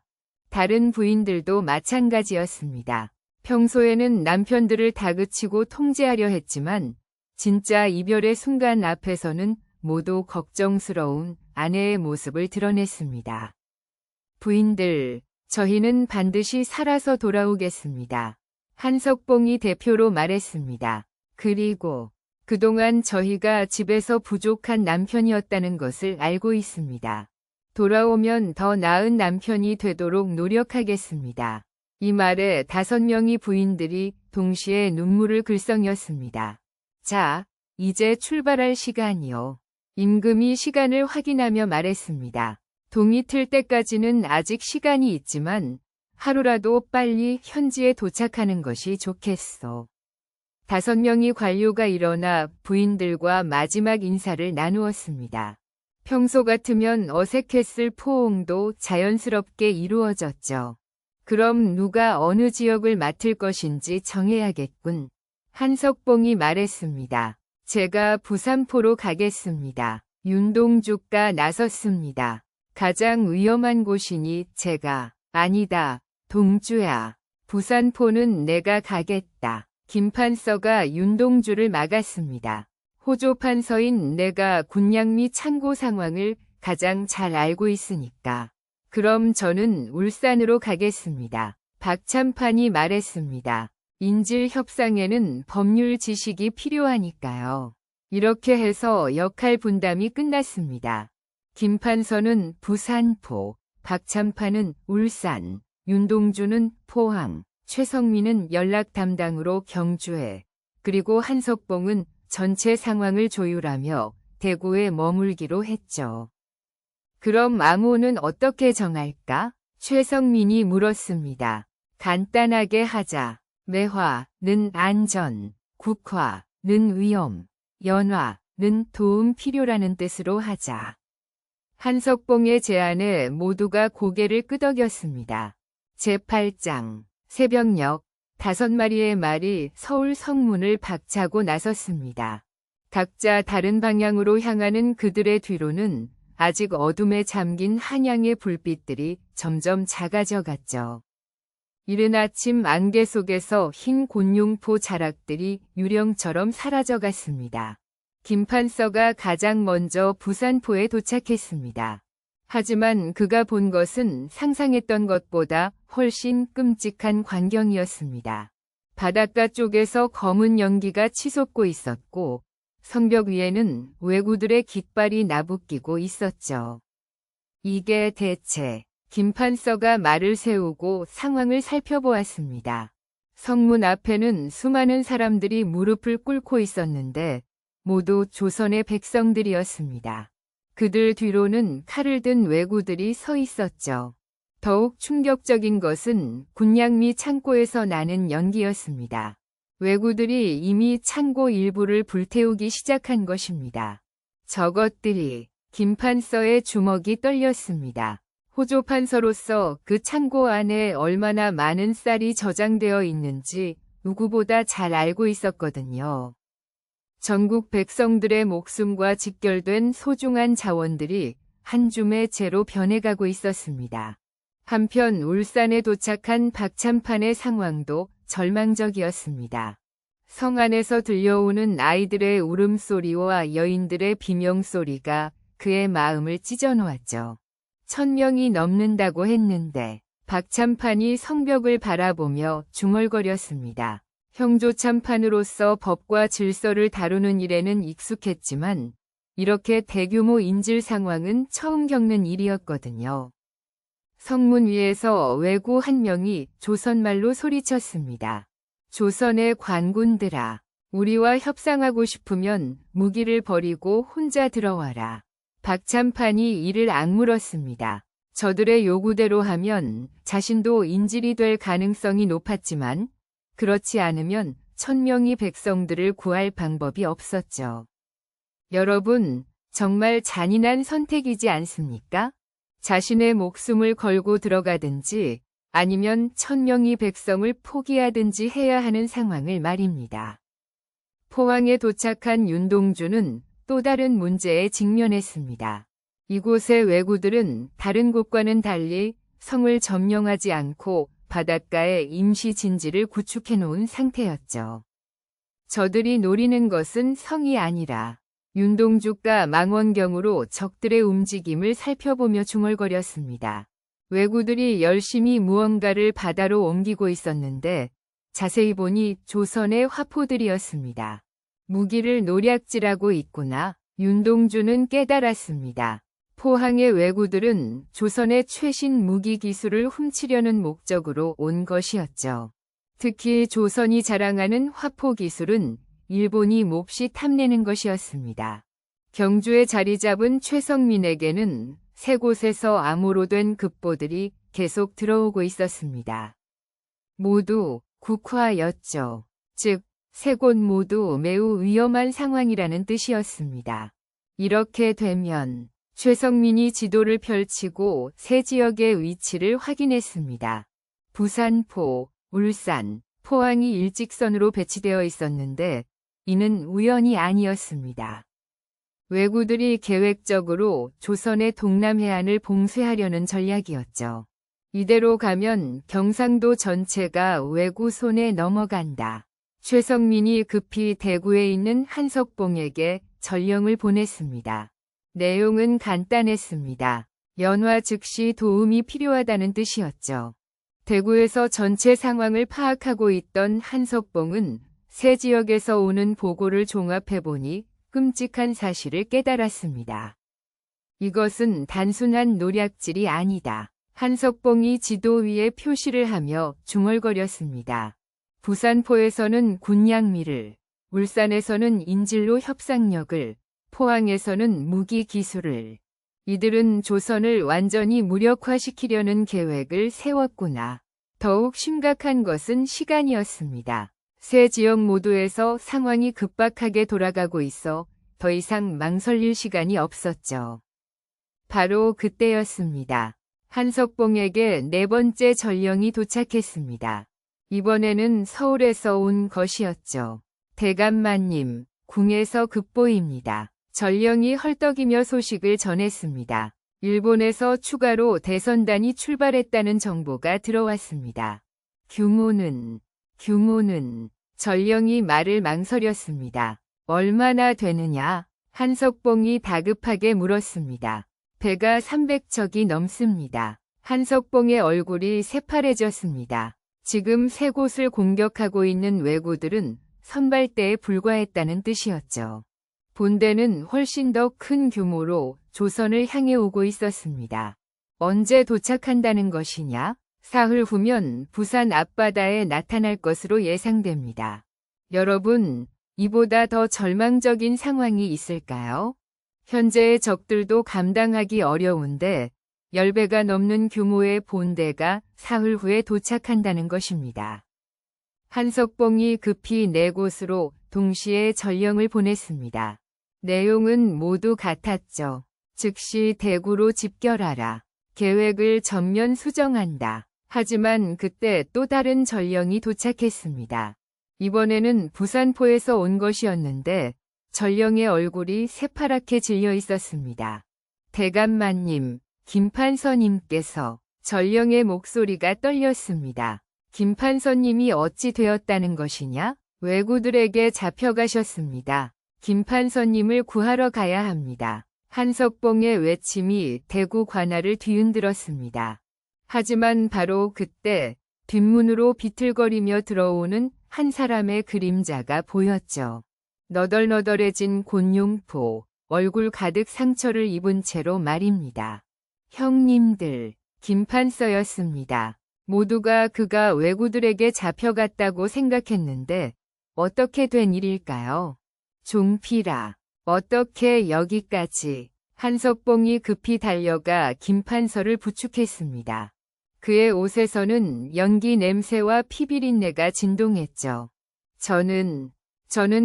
다른 부인들도 마찬가지였습니다. 평소에는 남편들을 다그치고 통제하려 했지만 진짜 이별의 순간 앞에서는 모두 걱정스러운 아내의 모습을 드러냈습니다. 부인들, 저희는 반드시 살아서 돌아오겠습니다. 한석봉이 대표로 말했습니다. 그리고 그동안 저희가 집에서 부족한 남편이었다는 것을 알고 있습니다. 돌아오면 더 나은 남편이 되도록 노력하겠습니다. 이 말에 5명의 부인들이 동시에 눈물을 글썽였습니다. 자, 이제 출발할 시간이요. 임금이 시간을 확인하며 말했습니다. 동이 틀 때까지는 아직 시간이 있지만 하루라도 빨리 현지에 도착하는 것이 좋겠소. 5명의 관료가 일어나 부인들과 마지막 인사를 나누었습니다. 평소 같으면 어색했을 포옹도 자연스럽게 이루어졌죠. 그럼 누가 어느 지역을 맡을 것인지 정해야겠군. 한석봉이 말했습니다. 제가 부산포로 가겠습니다. 윤동주가 나섰습니다. 가장 위험한 곳이니 아니다, 동주야. 부산포는 내가 가겠다. 김판서가 윤동주를 막았습니다. 호조판서인 내가 군량 및 창고 상황을 가장 잘 알고 있으니까. 그럼 저는 울산으로 가겠습니다. 박참판이 말했습니다. 인질 협상에는 법률 지식이 필요하니까요. 이렇게 해서 역할 분담이 끝났습니다. 김판서는 부산포, 박참판은 울산, 윤동주는 포항, 최성민은 연락 담당으로 경주에, 그리고 한석봉은 전체 상황을 조율하며 대구에 머물기로 했죠. 그럼 암호는 어떻게 정할까? 최성민이 물었습니다. 간단하게 하자. 매화는 안전, 국화는 위험, 연화는 도움 필요라는 뜻으로 하자. 한석봉의 제안에 모두가 고개를 끄덕였습니다. 제8장 새벽녘 5마리의 말이 서울 성문을 박차고 나섰습니다. 각자 다른 방향으로 향하는 그들의 뒤로는 아직 어둠에 잠긴 한양의 불빛들이 점점 작아져 갔죠. 이른 아침 안개 속에서 흰 곤룡포 자락들이 유령처럼 사라져 갔습니다. 김판서가 가장 먼저 부산포에 도착했습니다. 하지만 그가 본 것은 상상했던 것보다 훨씬 끔찍한 광경이었습니다. 바닷가 쪽에서 검은 연기가 치솟고 있었고 성벽 위에는 왜구들의 깃발이 나부끼고 있었죠. 이게 대체... 김판서가 말을 세우고 상황을 살펴보았습니다. 성문 앞에는 수많은 사람들이 무릎을 꿇고 있었는데 모두 조선의 백성들이었습니다. 그들 뒤로는 칼을 든 왜구들이 서 있었죠. 더욱 충격적인 것은 군량미 창고에서 나는 연기였습니다. 왜구들이 이미 창고 일부를 불태우기 시작한 것입니다. 저것들이 김판서의 주먹이 떨렸습니다. 호조판서로서 그 창고 안에 얼마나 많은 쌀이 저장되어 있는지 누구보다 잘 알고 있었거든요. 전국 백성들의 목숨과 직결된 소중한 자원들이 한 줌의 재로 변해가고 있었습니다. 한편 울산에 도착한 박찬판의 상황도 절망적이었습니다. 성 안에서 들려오는 아이들의 울음소리와 여인들의 비명소리가 그의 마음을 찢어놓았죠. 1000명이 넘는다고 했는데 박찬판이 성벽을 바라보며 중얼거렸습니다. 형조참판으로서 법과 질서를 다루는 일에는 익숙했지만 이렇게 대규모 인질 상황은 처음 겪는 일이었거든요. 성문 위에서 왜구 한 명이 조선말로 소리쳤습니다. 조선의 관군들아, 우리와 협상하고 싶으면 무기를 버리고 혼자 들어와라. 박찬판이 이를 악물었습니다. 저들의 요구대로 하면 자신도 인질이 될 가능성이 높았지만 그렇지 않으면 1000명의 백성들을 구할 방법이 없었죠. 여러분, 정말 잔인한 선택이지 않습니까? 자신의 목숨을 걸고 들어가든지 아니면 1000명의 백성을 포기하든지 해야 하는 상황을 말입니다. 포항에 도착한 윤동주는 또 다른 문제에 직면했습니다. 이곳의 왜구들은 다른 곳과는 달리 성을 점령하지 않고 바닷가에 임시 진지를 구축해 놓은 상태였죠. 저들이 노리는 것은 성이 아니라 윤동주가 망원경으로 적들의 움직임을 살펴보며 중얼거렸습니다. 왜구들이 열심히 무언가를 바다로 옮기고 있었는데 자세히 보니 조선의 화포들이었습니다. 무기를 노략질하고 있구나. 윤동주는 깨달았습니다. 포항의 왜구들은 조선의 최신 무기 기술을 훔치려는 목적으로 온 것이었죠. 특히 조선이 자랑하는 화포 기술은 일본이 몹시 탐내는 것이었습니다. 경주에 자리 잡은 최성민에게는 세 곳에서 암호로 된 급보들이 계속 들어오고 있었습니다. 모두 국화였죠. 즉, 세 곳 모두 매우 위험한 상황이라는 뜻이었습니다. 이렇게 되면 최성민이 지도를 펼치고 세 지역의 위치를 확인했습니다. 부산포, 울산, 포항이 일직선으로 배치되어 있었는데 이는 우연이 아니었습니다. 왜구들이 계획적으로 조선의 동남 해안을 봉쇄하려는 전략이었죠. 이대로 가면 경상도 전체가 왜구 손에 넘어간다. 최성민이 급히 대구에 있는 한석봉에게 전령을 보냈습니다. 내용은 간단했습니다. 연화 즉시 도움이 필요하다는 뜻이었죠. 대구에서 전체 상황을 파악하고 있던 한석봉은 세 지역에서 오는 보고를 종합해보니 끔찍한 사실을 깨달았습니다. 이것은 단순한 노략질이 아니다. 한석봉이 지도 위에 표시를 하며 중얼거렸습니다. 부산포에서는 군량미를, 울산에서는 인질로 협상력을, 포항에서는 무기 기술을. 이들은 조선을 완전히 무력화시키려는 계획을 세웠구나. 더욱 심각한 것은 시간이었습니다. 세 지역 모두에서 상황이 급박하게 돌아가고 있어 더 이상 망설일 시간이 없었죠. 바로 그때였습니다. 한석봉에게 네 번째 전령이 도착했습니다. 이번에는 서울에서 온 것이었죠. 대감마님, 궁에서 급보입니다. 전령이 헐떡이며 소식을 전했습니다. 일본에서 추가로 대선단이 출발했다는 정보가 들어왔습니다. 규모는 전령이 말을 망설였습니다. 얼마나 되느냐? 한석봉이 다급하게 물었습니다. 배가 300척이 넘습니다. 한석봉의 얼굴이 새파래졌습니다. 지금 세 곳을 공격하고 있는 왜구들은 선발대에 불과했다는 뜻이었죠. 본대는 훨씬 더 큰 규모로 조선을 향해 오고 있었습니다. 언제 도착한다는 것이냐? 사흘 후면 부산 앞바다에 나타날 것으로 예상됩니다. 여러분, 이보다 더 절망적인 상황이 있을까요? 현재의 적들도 감당하기 어려운데 10배가 넘는 규모의 본대가 사흘 후에 도착한다는 것입니다. 한석봉이 급히 4곳으로 동시에 전령을 보냈습니다. 내용은 모두 같았죠. 즉시 대구로 집결하라. 계획을 전면 수정한다. 하지만 그때 또 다른 전령이 도착했습니다. 이번에는 부산포에서 온 것이었는데 전령의 얼굴이 새파랗게 질려 있었습니다. 대감마님, 김판서님께서. 전령의 목소리가 떨렸습니다. 김판서님이 어찌 되었다는 것이냐? 왜구들에게 잡혀가셨습니다. 김판서님을 구하러 가야 합니다. 한석봉의 외침이 대구 관할을 뒤흔들었습니다. 하지만 바로 그때 뒷문으로 비틀거리며 들어오는 한 사람의 그림자가 보였죠. 너덜너덜해진 곤룡포, 얼굴 가득 상처를 입은 채로 말입니다. 형님들, 김판서였습니다. 모두가 그가 왜구들에게 잡혀갔다고 생각했는데 어떻게 된 일일까요? 종필아, 어떻게 여기까지? 한석봉이 급히 달려가 김판서를 부축했습니다. 그의 옷에서는 연기 냄새와 피비린내가 진동했죠. 저는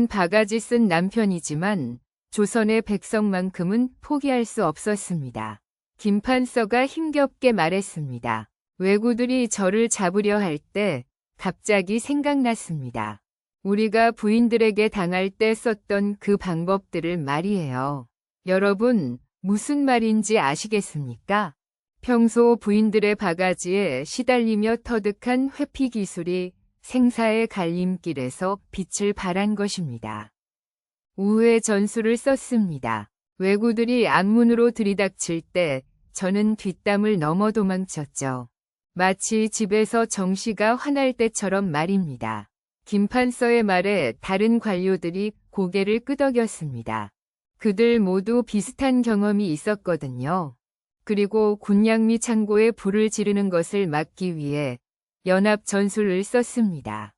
바가지 쓴 남편이지만 조선의 백성만큼은 포기할 수 없었습니다. 김판서가 힘겹게 말했습니다. 왜구들이 저를 잡으려 할 때 갑자기 생각났습니다. 우리가 부인들에게 당할 때 썼던 그 방법들을 말이에요. 여러분, 무슨 말인지 아시겠습니까? 평소 부인들의 바가지에 시달리며 터득한 회피 기술이 생사의 갈림길에서 빛을 발한 것입니다. 우회 전술을 썼습니다. 왜구들이 앞문으로 들이닥칠 때 저는 뒷담을 넘어 도망쳤죠. 마치 집에서 정씨가 화날 때처럼 말입니다. 김판서의 말에 다른 관료들이 고개를 끄덕였습니다. 그들 모두 비슷한 경험이 있었거든요. 그리고 군량미 창고에 불을 지르는 것을 막기 위해 연합 전술을 썼습니다.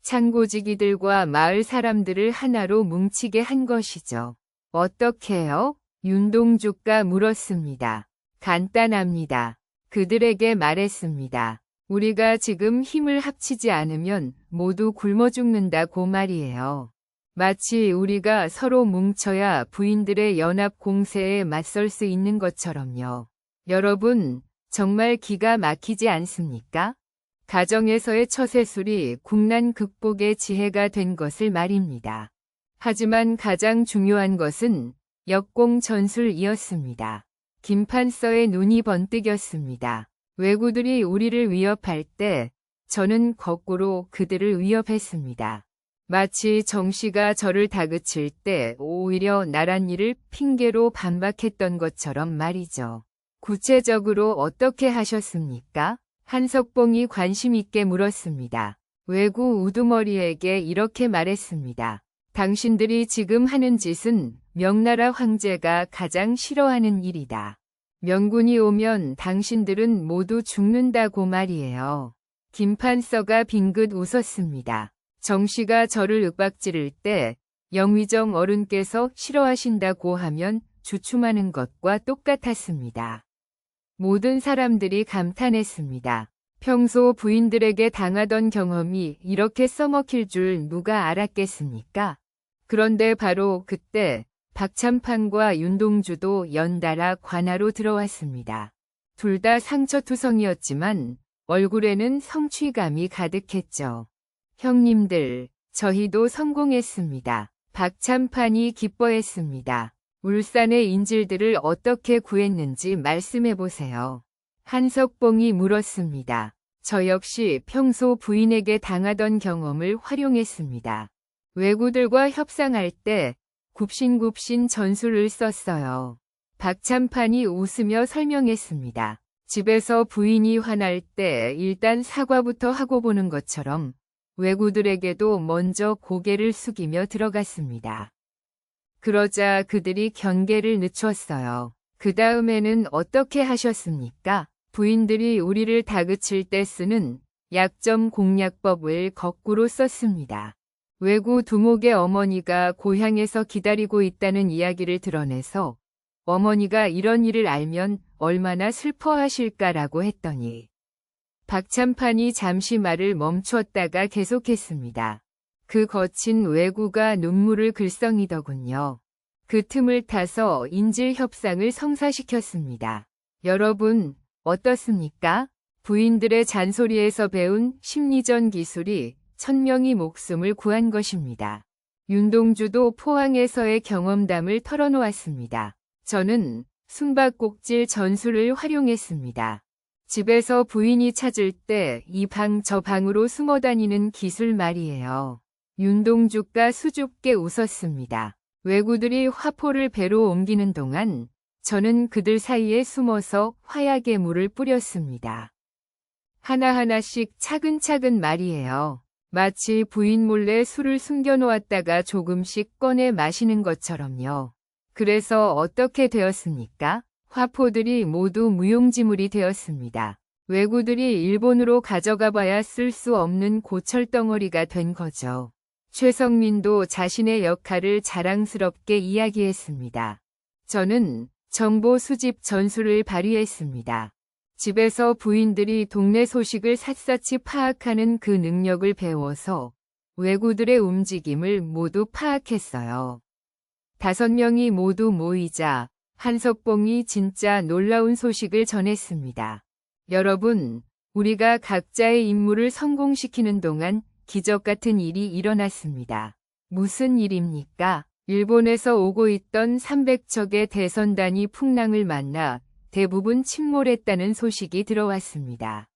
창고지기들과 마을 사람들을 하나로 뭉치게 한 것이죠. 어떻게요? 윤동주가 물었습니다. 간단합니다. 그들에게 말했습니다. 우리가 지금 힘을 합치지 않으면 모두 굶어 죽는다고 말이에요. 마치 우리가 서로 뭉쳐야 부인들의 연합 공세에 맞설 수 있는 것처럼요. 여러분, 정말 기가 막히지 않습니까? 가정에서의 처세술이 국난 극복의 지혜가 된 것을 말입니다. 하지만 가장 중요한 것은 역공 전술이었습니다. 김판서의 눈이 번뜩였습니다. 왜구들이 우리를 위협할 때 저는 거꾸로 그들을 위협했습니다. 마치 정씨가 저를 다그칠 때 오히려 나란 일을 핑계로 반박했던 것처럼 말이죠. 구체적으로 어떻게 하셨습니까? 한석봉이 관심 있게 물었습니다. 왜구 우두머리에게 이렇게 말했습니다. 당신들이 지금 하는 짓은 명나라 황제가 가장 싫어하는 일이다. 명군이 오면 당신들은 모두 죽는다고 말이에요. 김판서가 빙긋 웃었습니다. 정씨가 저를 윽박지를 때 영의정 어른께서 싫어하신다고 하면 주춤하는 것과 똑같았습니다. 모든 사람들이 감탄했습니다. 평소 부인들에게 당하던 경험이 이렇게 써먹힐 줄 누가 알았겠습니까? 그런데 바로 그때 박참판과 윤동주도 연달아 관하로 들어왔습니다. 둘 다 상처투성이었지만 얼굴에는 성취감이 가득했죠. 형님들, 저희도 성공했습니다. 박참판이 기뻐했습니다. 울산의 인질들을 어떻게 구했는지 말씀해보세요. 한석봉이 물었습니다. 저 역시 평소 부인에게 당하던 경험을 활용했습니다. 왜구들과 협상할 때 굽신굽신 전술을 썼어요. 박참판이 웃으며 설명했습니다. 집에서 부인이 화날 때 일단 사과부터 하고 보는 것처럼 왜구들에게도 먼저 고개를 숙이며 들어갔습니다. 그러자 그들이 경계를 늦췄어요. 그 다음에는 어떻게 하셨습니까? 부인들이 우리를 다그칠 때 쓰는 약점 공략법을 거꾸로 썼습니다. 왜구 두목의 어머니가 고향에서 기다리고 있다는 이야기를 드러내서 어머니가 이런 일을 알면 얼마나 슬퍼하실까라고 했더니 박참판이 잠시 말을 멈추었다가 계속했습니다. 그 거친 외구가 눈물을 글썽이더군요. 그 틈을 타서 인질 협상을 성사시켰습니다. 여러분, 어떻습니까? 부인들의 잔소리에서 배운 심리전 기술이 1000명의 목숨을 구한 것입니다. 윤동주도 포항에서의 경험담을 털어놓았습니다. 저는 숨바꼭질 전술을 활용했습니다. 집에서 부인이 찾을 때 이 방 저 방으로 숨어 다니는 기술 말이에요. 윤동주가 수줍게 웃었습니다. 왜구들이 화포를 배로 옮기는 동안 저는 그들 사이에 숨어서 화약에 물을 뿌렸습니다. 하나하나씩 차근차근 말이에요. 마치 부인 몰래 술을 숨겨놓았다가 조금씩 꺼내 마시는 것처럼요. 그래서 어떻게 되었습니까? 화포들이 모두 무용지물이 되었습니다. 왜구들이 일본으로 가져가 봐야 쓸 수 없는 고철덩어리가 된 거죠. 최성민도 자신의 역할을 자랑스럽게 이야기했습니다. 저는 정보 수집 전술을 발휘했습니다. 집에서 부인들이 동네 소식을 샅샅이 파악하는 그 능력을 배워서 왜구들의 움직임을 모두 파악했어요. 5명이 모두 모이자 한석봉이 진짜 놀라운 소식을 전했습니다. 여러분, 우리가 각자의 임무를 성공시키는 동안 기적 같은 일이 일어났습니다. 무슨 일입니까? 일본에서 오고 있던 300척의 대선단이 풍랑을 만나 대부분 침몰했다는 소식이 들어왔습니다.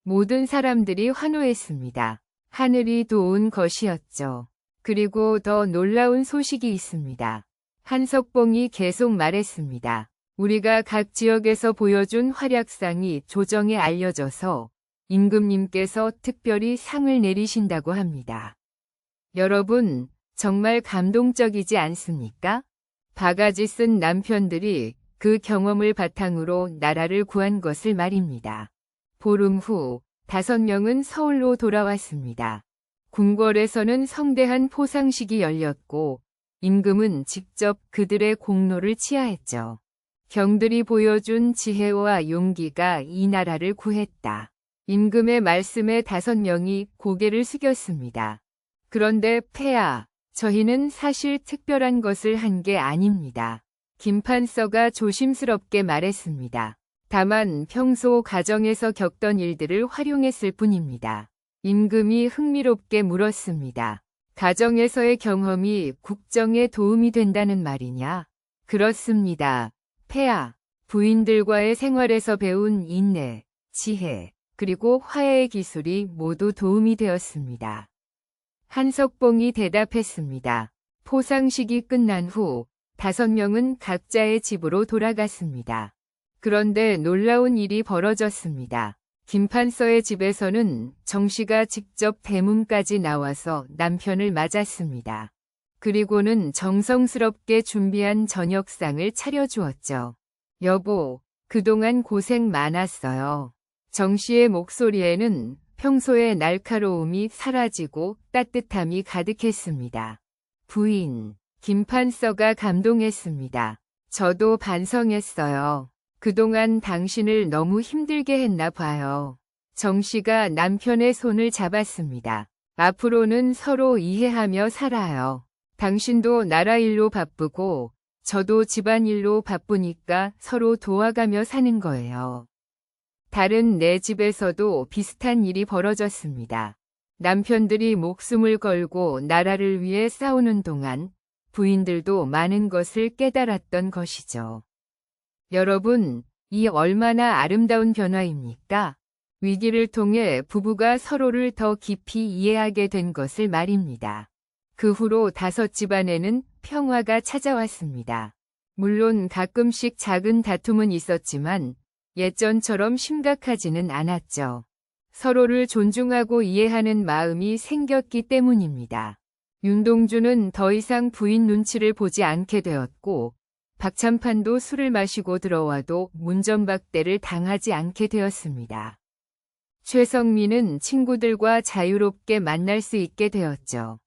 모든 사람들이 환호했습니다. 하늘이 도운 것이었죠. 그리고 더 놀라운 소식이 있습니다. 한석봉이 계속 말했습니다. 우리가 각 지역에서 보여준 활약상이 조정에 알려져서 임금님께서 특별히 상을 내리신다고 합니다. 여러분, 정말 감동적이지 않습니까? 바가지 쓴 남편들이 그 경험을 바탕으로 나라를 구한 것을 말입니다. 보름 후 5명은 서울로 돌아왔습니다. 궁궐에서는 성대한 포상식이 열렸고 임금은 직접 그들의 공로를 치하했죠. 경들이 보여준 지혜와 용기가 이 나라를 구했다. 임금의 말씀에 5명이 고개를 숙였습니다. 그런데 폐하, 저희는 사실 특별한 것을 한 게 아닙니다. 김판서가 조심스럽게 말했습니다. 다만 평소 가정에서 겪던 일들을 활용했을 뿐입니다. 임금이 흥미롭게 물었습니다. 가정에서의 경험이 국정에 도움이 된다는 말이냐? 그렇습니다. 폐하, 부인들과의 생활에서 배운 인내, 지혜, 그리고 화해의 기술이 모두 도움이 되었습니다. 한석봉이 대답했습니다. 포상식이 끝난 후 5명은 각자의 집으로 돌아갔습니다. 그런데 놀라운 일이 벌어졌습니다. 김판서의 집에서는 정씨가 직접 대문까지 나와서 남편을 맞았습니다. 그리고는 정성스럽게 준비한 저녁상을 차려주었죠. 여보, 그동안 고생 많았어요. 정씨의 목소리에는 평소의 날카로움이 사라지고 따뜻함이 가득했습니다. 부인, 김판서가 감동했습니다. 저도 반성했어요. 그동안 당신을 너무 힘들게 했나 봐요. 정씨가 남편의 손을 잡았습니다. 앞으로는 서로 이해하며 살아요. 당신도 나라 일로 바쁘고 저도 집안일로 바쁘니까 서로 도와가며 사는 거예요. 다른 네 집에서도 비슷한 일이 벌어졌습니다. 남편들이 목숨을 걸고 나라를 위해 싸우는 동안 부인들도 많은 것을 깨달았던 것이죠. 여러분, 이 얼마나 아름다운 변화입니까? 위기를 통해 부부가 서로를 더 깊이 이해하게 된 것을 말입니다. 그 후로 5집안에는 평화가 찾아왔습니다. 물론 가끔씩 작은 다툼은 있었지만 예전처럼 심각하지는 않았죠. 서로를 존중하고 이해하는 마음이 생겼기 때문입니다. 윤동주는 더 이상 부인 눈치를 보지 않게 되었고 박참판도 술을 마시고 들어와도 문전박대를 당하지 않게 되었습니다. 최성민은 친구들과 자유롭게 만날 수 있게 되었죠.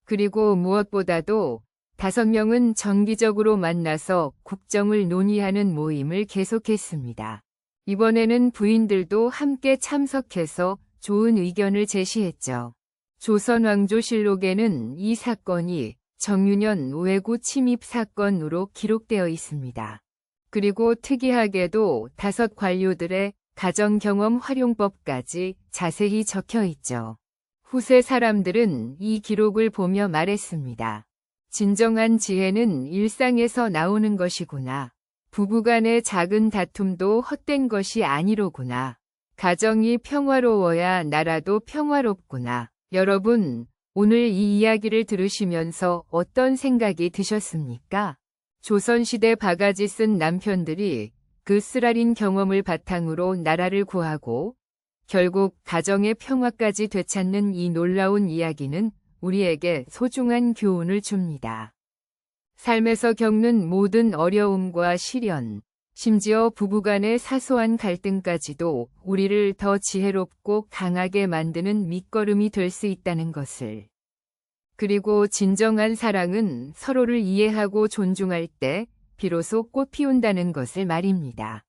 그리고 무엇보다도 5명은 정기적으로 만나서 국정을 논의하는 모임을 계속했습니다. 이번에는 부인들도 함께 참석해서 좋은 의견을 제시했죠. 조선왕조실록에는 이 사건이 정윤현 외구 침입 사건으로 기록되어 있습니다. 그리고 특이하게도 5 관료들의 가정경험 활용법까지 자세히 적혀 있죠. 후세 사람들은 이 기록을 보며 말했습니다. 진정한 지혜는 일상에서 나오는 것이구나. 부부간의 작은 다툼도 헛된 것이 아니로구나. 가정이 평화로워야 나라도 평화롭구나. 여러분, 오늘 이 이야기를 들으시면서 어떤 생각이 드셨습니까? 조선시대 바가지 쓴 남편들이 그 쓰라린 경험을 바탕으로 나라를 구하고 결국 가정의 평화까지 되찾는 이 놀라운 이야기는 우리에게 소중한 교훈을 줍니다. 삶에서 겪는 모든 어려움과 시련, 심지어 부부간의 사소한 갈등까지도 우리를 더 지혜롭고 강하게 만드는 밑거름이 될 수 있다는 것을. 그리고 진정한 사랑은 서로를 이해하고 존중할 때 비로소 꽃 피운다는 것을 말입니다.